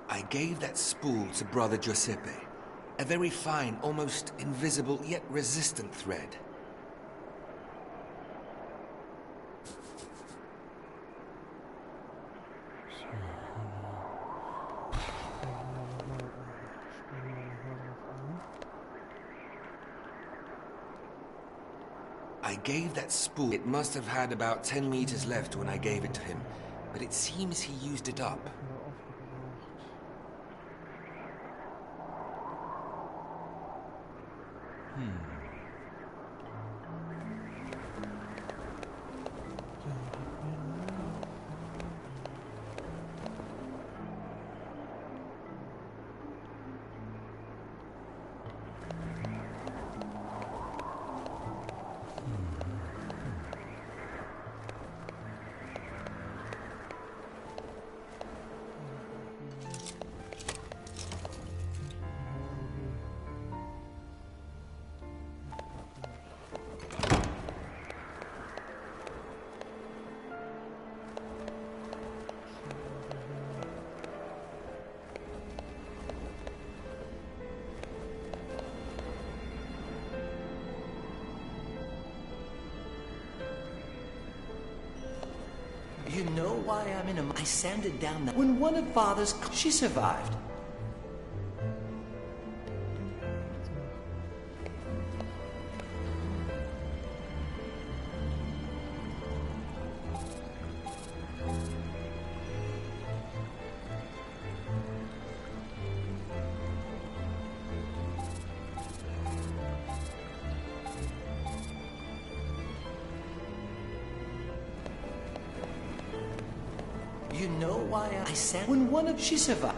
I gave that spool to Brother Giuseppe. A very fine, almost invisible, yet resistant thread. I gave that spool. It must have had about 10 meters left when I gave it to him, but it seems he used it up. You know why I'm in a... I sanded down that... When one of Father's... She survived. You know why I sanded... When one of... She survived.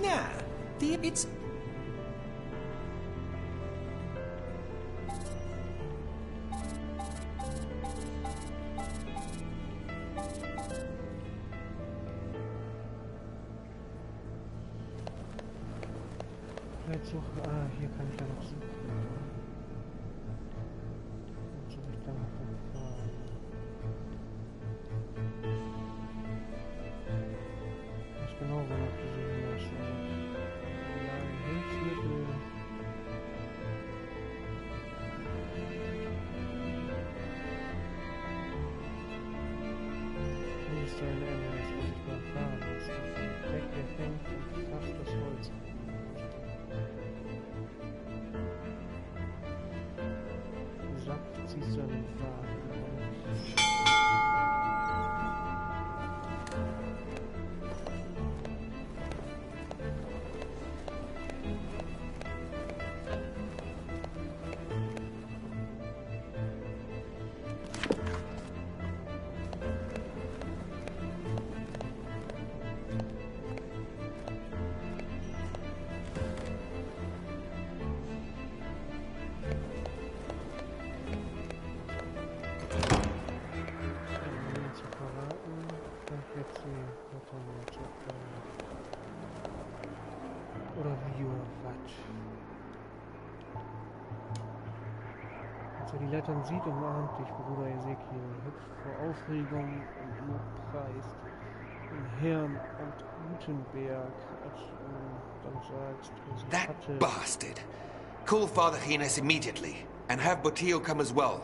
Nah, it's... Vielleicht suchen. Ah, hier kann ich ja noch suchen. Jetzt soll ich da noch fahren. Ich genau, wonach du suchen musst. Hilfsmittel. Hier ist ein Ende des unsichtbaren Fadens. Das Deck hängt und fasst das Holz. Ziehst du an den Faden. Oder wie oder was? Als er die Lettern sieht, umarmt dich Bruder Ezekiel, hüpft vor Aufregung und lobpreist den Herrn und Gutenberg, als du dann sagst, That bastard! Call Father Gines immediately, and have Botillo come as well.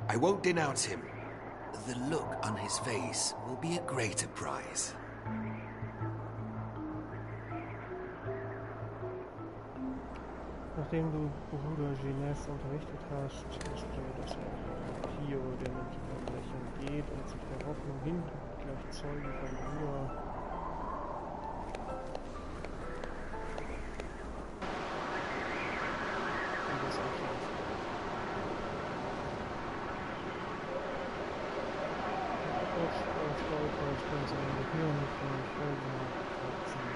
I won't denounce him. The look on his face will be a greater prize. Ach Nachdem du Bruder Genes unterrichtet hast, ist das Pio, der mit Lächeln geht und sich der Hoffnung hingibt, gleich Zeugen von Ruhe. Und das Abschluss. Als Goldhaus kann sein Gehirn von Felsen abkratzen.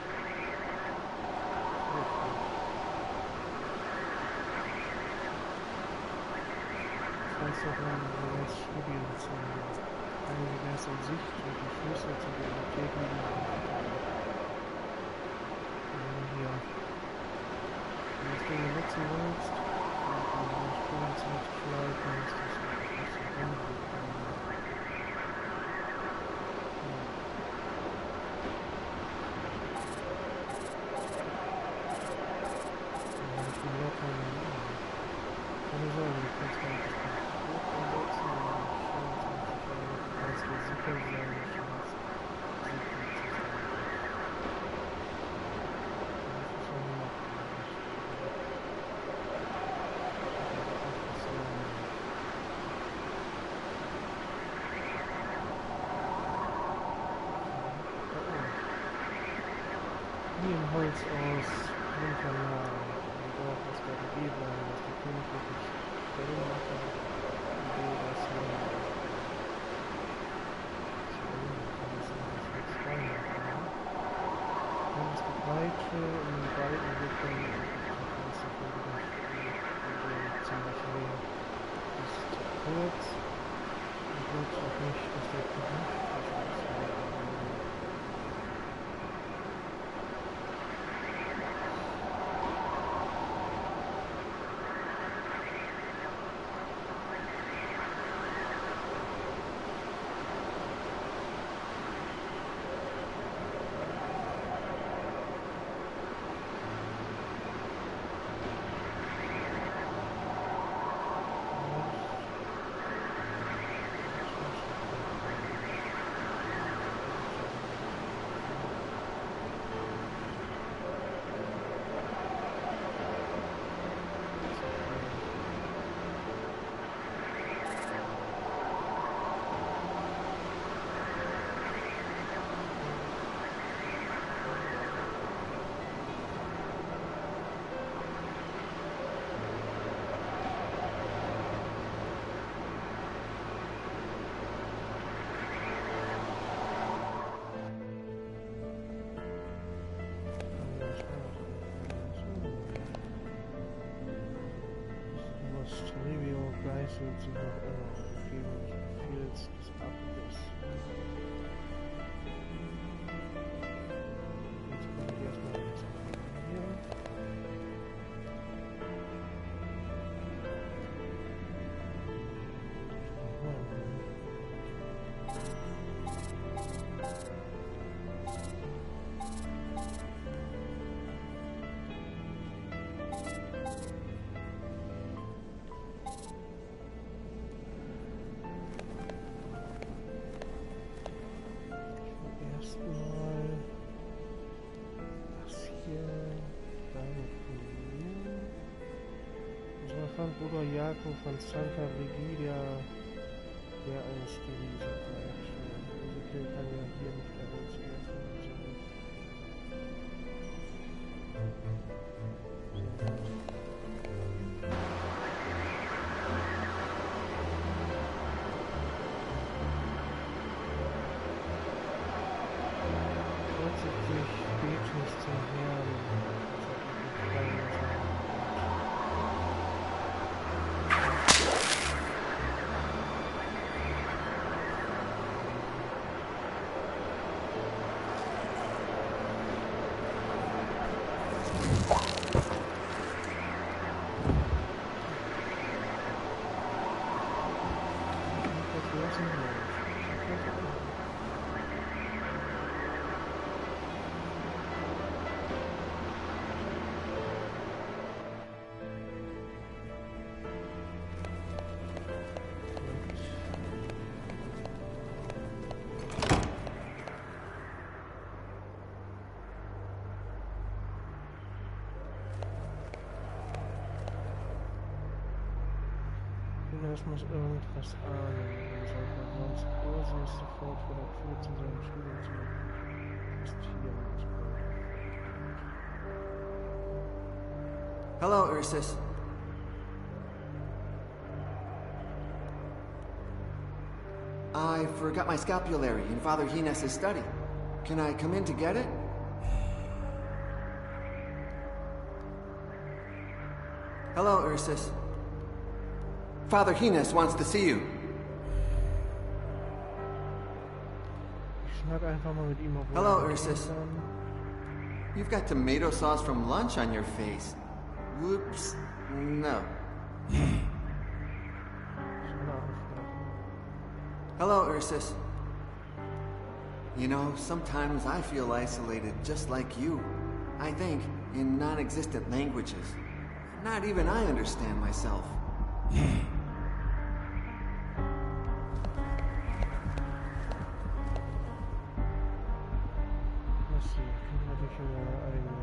Fensterraum Genes Studienzimmer. Eine Genes in Sicht und die Schlüssel zur Bibliothek liegen auf dem Teil. Hier. Wenn du das Ding nutzen willst, und du die Studienzeit schleifen, ist das ein bisschen unglücklich. Holz aus Winterjahr, ein Dorf aus der Umgebung, das die königliche Stellmacher das Dann ist die Peitsche in den beiden Richtungen und die zum Beispiel ist kurz und nutzt auch nicht, dass der Gewicht gleißelt sich noch immer Befehls des Abtes. Jetzt komme ich erstmal ein bisschen hier. Bruder Jakob von Santa Brigida, der einst diese Peitsche. Ezekiel kann ja hier nicht herauswerfen. Vorsichtig betest zum Herrn. Das muss irgendwas ahnen. Sonst Ursa ist sofort vor der Tür zu seinem Stuhl zu investieren. Hello, Ursus. I forgot my scapulary in Father Hines' study. Can I come in to get it? Hello, Ursus. Father Hines wants to see you. Ich schnack einfach mal mit ihm auf. Hello, Ursus. You've got tomato sauce from lunch on your face. Whoops. No. Hello, Ursus. You know, sometimes I feel isolated just like you. I think in non-existent languages. Not even I understand myself. Let's see, können wir dich hier einnehmen.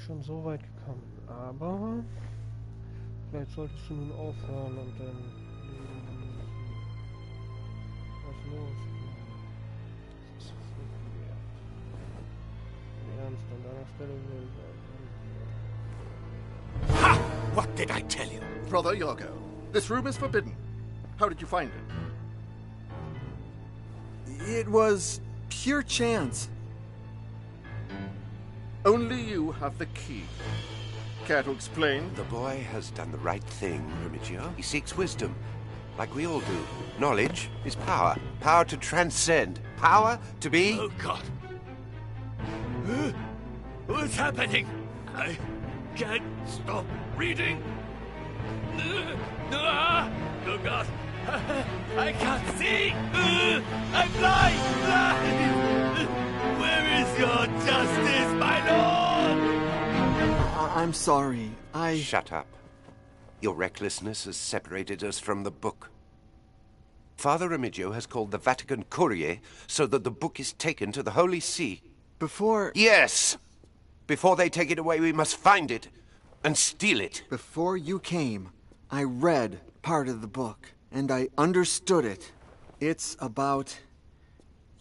Schon so weit gekommen, aber vielleicht solltest du nun aufhören und dein Leben genießen. Was los? Das ist so viel wert. Im Ernst, an deiner Stelle würde ich Ha! What did I tell you? Brother Yago, this room is forbidden. How did you find it? It was pure chance. Only you have the key. Care to explain? The boy has done the right thing, Remigio. He seeks wisdom, like we all do. Knowledge is power. Power to transcend. Power to be... Oh, God. What's happening? I can't stop reading. Oh, God. I can't see. I'm blind. Where is your justice, my lord? I'm sorry. Shut up. Your recklessness has separated us from the book. Father Remigio has called the Vatican Courier so that the book is taken to the Holy See. Before... Yes! Before they take it away, we must find it and steal it. Before you came, I read part of the book, and I understood it. It's about...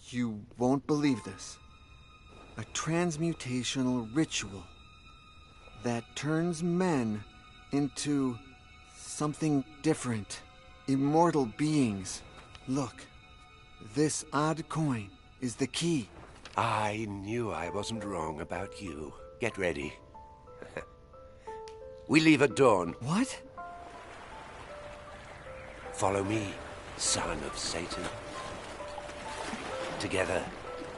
You won't believe this. A transmutational ritual that turns men into something different. Immortal beings. Look, this odd coin is the key. I knew I wasn't wrong about you. Get ready. We leave at dawn. What? Follow me, son of Satan. Together,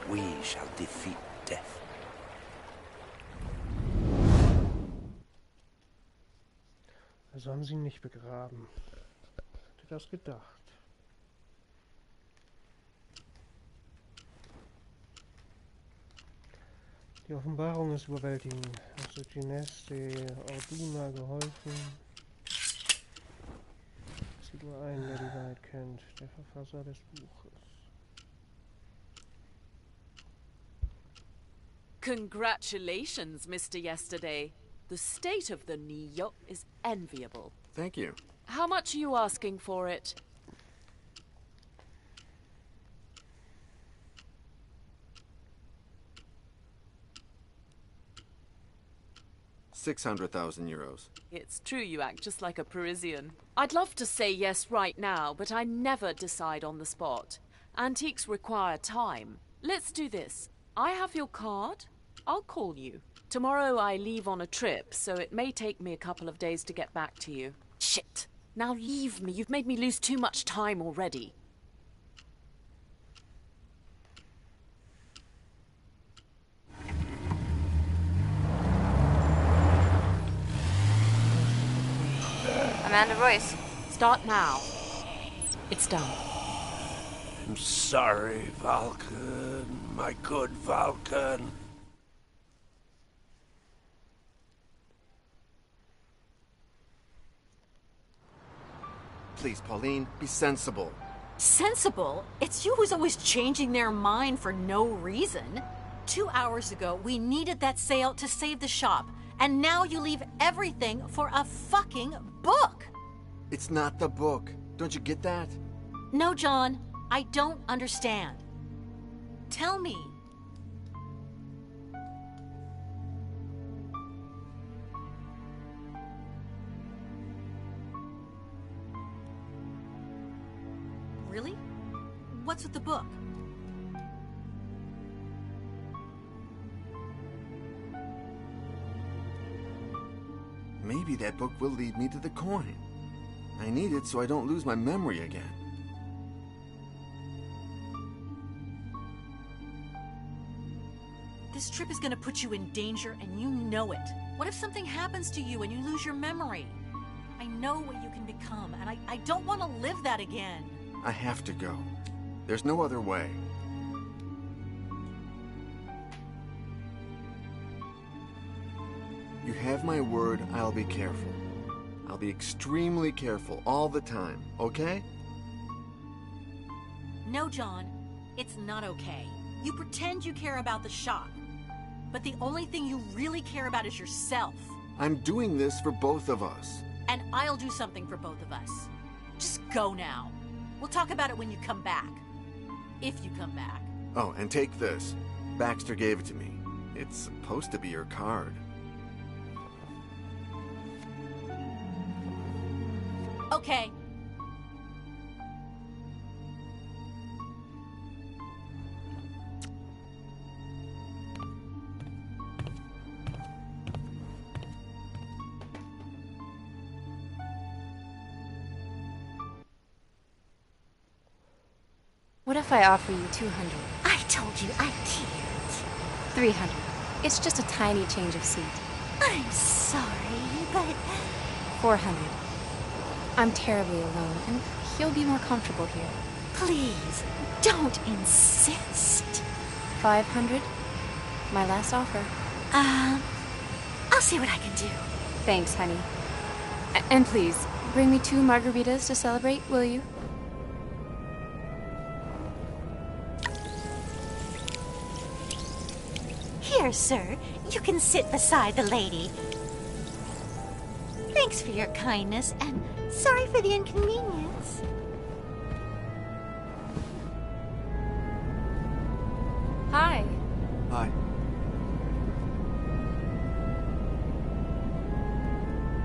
we shall defeat death. Also haben sie ihn nicht begraben. Hätte das gedacht. Die Offenbarung ist überwältigend. Also Gines de Orduna geholfen. Sieht nur einen, der die Wahrheit kennt. Der Verfasser des Buches. Congratulations, Mr. Yesterday. The state of the Neo is enviable. Thank you. How much are you asking for it? €600,000. It's true you act just like a Parisian. I'd love to say yes right now, but I never decide on the spot. Antiques require time. Let's do this. I have your card. I'll call you. Tomorrow I leave on a trip, so it may take me a couple of days to get back to you. Shit! Now leave me. You've made me lose too much time already. Amanda Royce. Start now. It's done. I'm sorry, Vulcan. My good Vulcan. Please, Pauline, be sensible. Sensible? It's you who's always changing their mind for no reason. 2 hours ago, we needed that sale to save the shop, and now you leave everything for a fucking book. It's not the book. Don't you get that? No, John, I don't understand. Tell me. Really? What's with the book? Maybe that book will lead me to the coin. I need it so I don't lose my memory again. This trip is gonna put you in danger, and you know it. What if something happens to you and you lose your memory? I know what you can become, and I don't want to live that again. I have to go. There's no other way. You have my word, I'll be careful. I'll be extremely careful all the time, okay? No, John, it's not okay. You pretend you care about the shop, but the only thing you really care about is yourself. I'm doing this for both of us. And I'll do something for both of us. Just go now. We'll talk about it when you come back. If you come back. Oh, and take this. Baxter gave it to me. It's supposed to be your card. Okay. What if I offer you 200? I told you I can't. 300. It's just a tiny change of seat. I'm sorry, but... 400. I'm terribly alone, and he'll be more comfortable here. Please, don't insist. 500? My last offer. I'll see what I can do. Thanks, honey. And please, bring me 2 margaritas to celebrate, will you? Here, sir. You can sit beside the lady. Thanks for your kindness, and sorry for the inconvenience. Hi. Hi.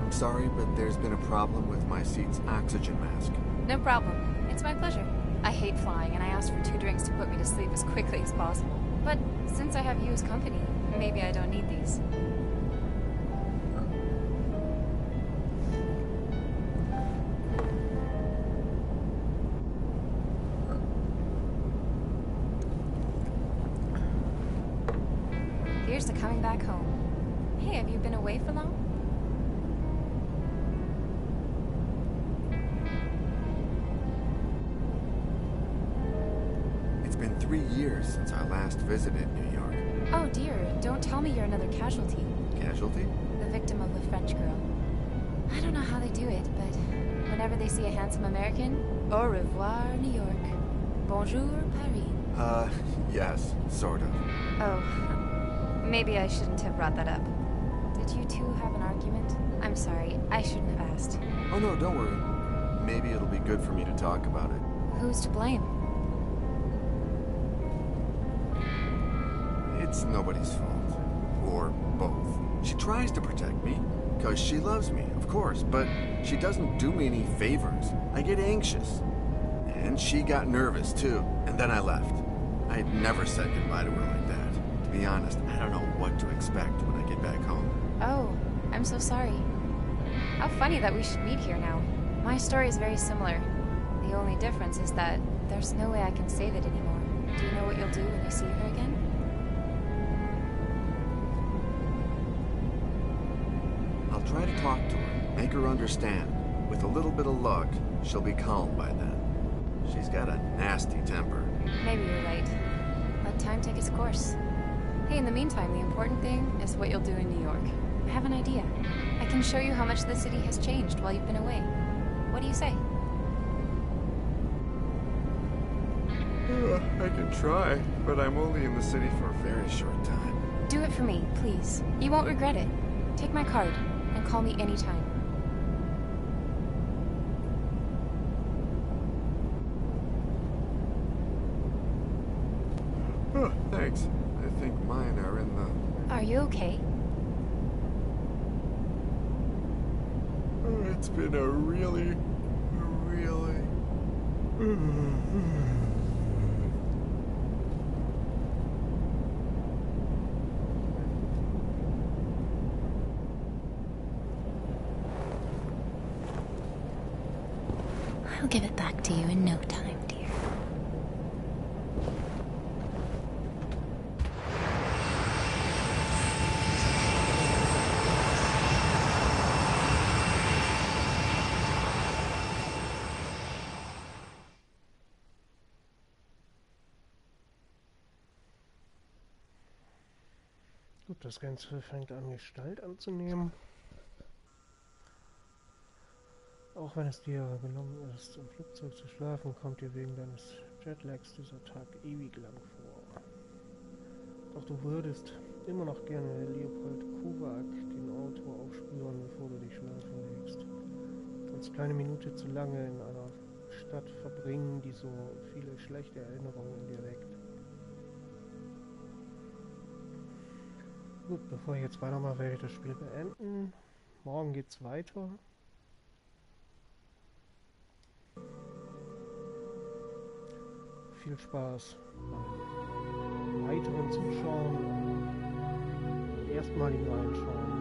I'm sorry, but there's been a problem with my seat's oxygen mask. No problem. It's my pleasure. I hate flying, and I asked for 2 drinks to put me to sleep as quickly as possible. But since I have you as company, maybe I don't need these. Here's to coming back home. Hey, have you been away for long? It's been 3 years since I last visited New York. Oh dear, don't tell me you're another casualty. Casualty? The victim of the French girl. I don't know how they do it, but whenever they see a handsome American, au revoir, New York. Bonjour, Paris. Yes, sort of. Oh, maybe I shouldn't have brought that up. Did you two have an argument? I'm sorry, I shouldn't have asked. Oh no, don't worry. Maybe it'll be good for me to talk about it. Who's to blame? It's nobody's fault. Or both. She tries to protect me, because she loves me, of course, but she doesn't do me any favors. I get anxious. And she got nervous, too. And then I left. I'd never said goodbye to her like that. To be honest, I don't know what to expect when I get back home. Oh, I'm so sorry. How funny that we should meet here now. My story is very similar. The only difference is that there's no way I can save it anymore. Do you know what you'll do when you see her again? I'll try to talk to her, make her understand. With a little bit of luck, she'll be calm by then. She's got a nasty temper. Maybe you're right. Let time take its course. Hey, in the meantime, the important thing is what you'll do in New York. I have an idea. I can show you how much the city has changed while you've been away. What do you say? I can try, but I'm only in the city for a very short time. Do it for me, please. You won't regret it. Take my card, and call me anytime. Oh, thanks. I think mine are in the... Are you okay? Oh, it's been a really... I'll give it back to you in no time, dear. Gut, das Ganze fängt an, Gestalt anzunehmen. Auch wenn es dir gelungen ist, im Flugzeug zu schlafen, kommt dir wegen deines Jetlags dieser Tag ewig lang vor. Doch du würdest immer noch gerne Leopold Kovac, den Autor, aufspüren, bevor du dich schlafen legst. Du kannst keine Minute zu lange in einer Stadt verbringen, die so viele schlechte Erinnerungen in dir weckt. Gut, bevor ich jetzt weitermache, werde ich das Spiel beenden. Morgen geht's weiter. Viel Spaß beim weiteren Zuschauen und erstmaligen Reinschauen.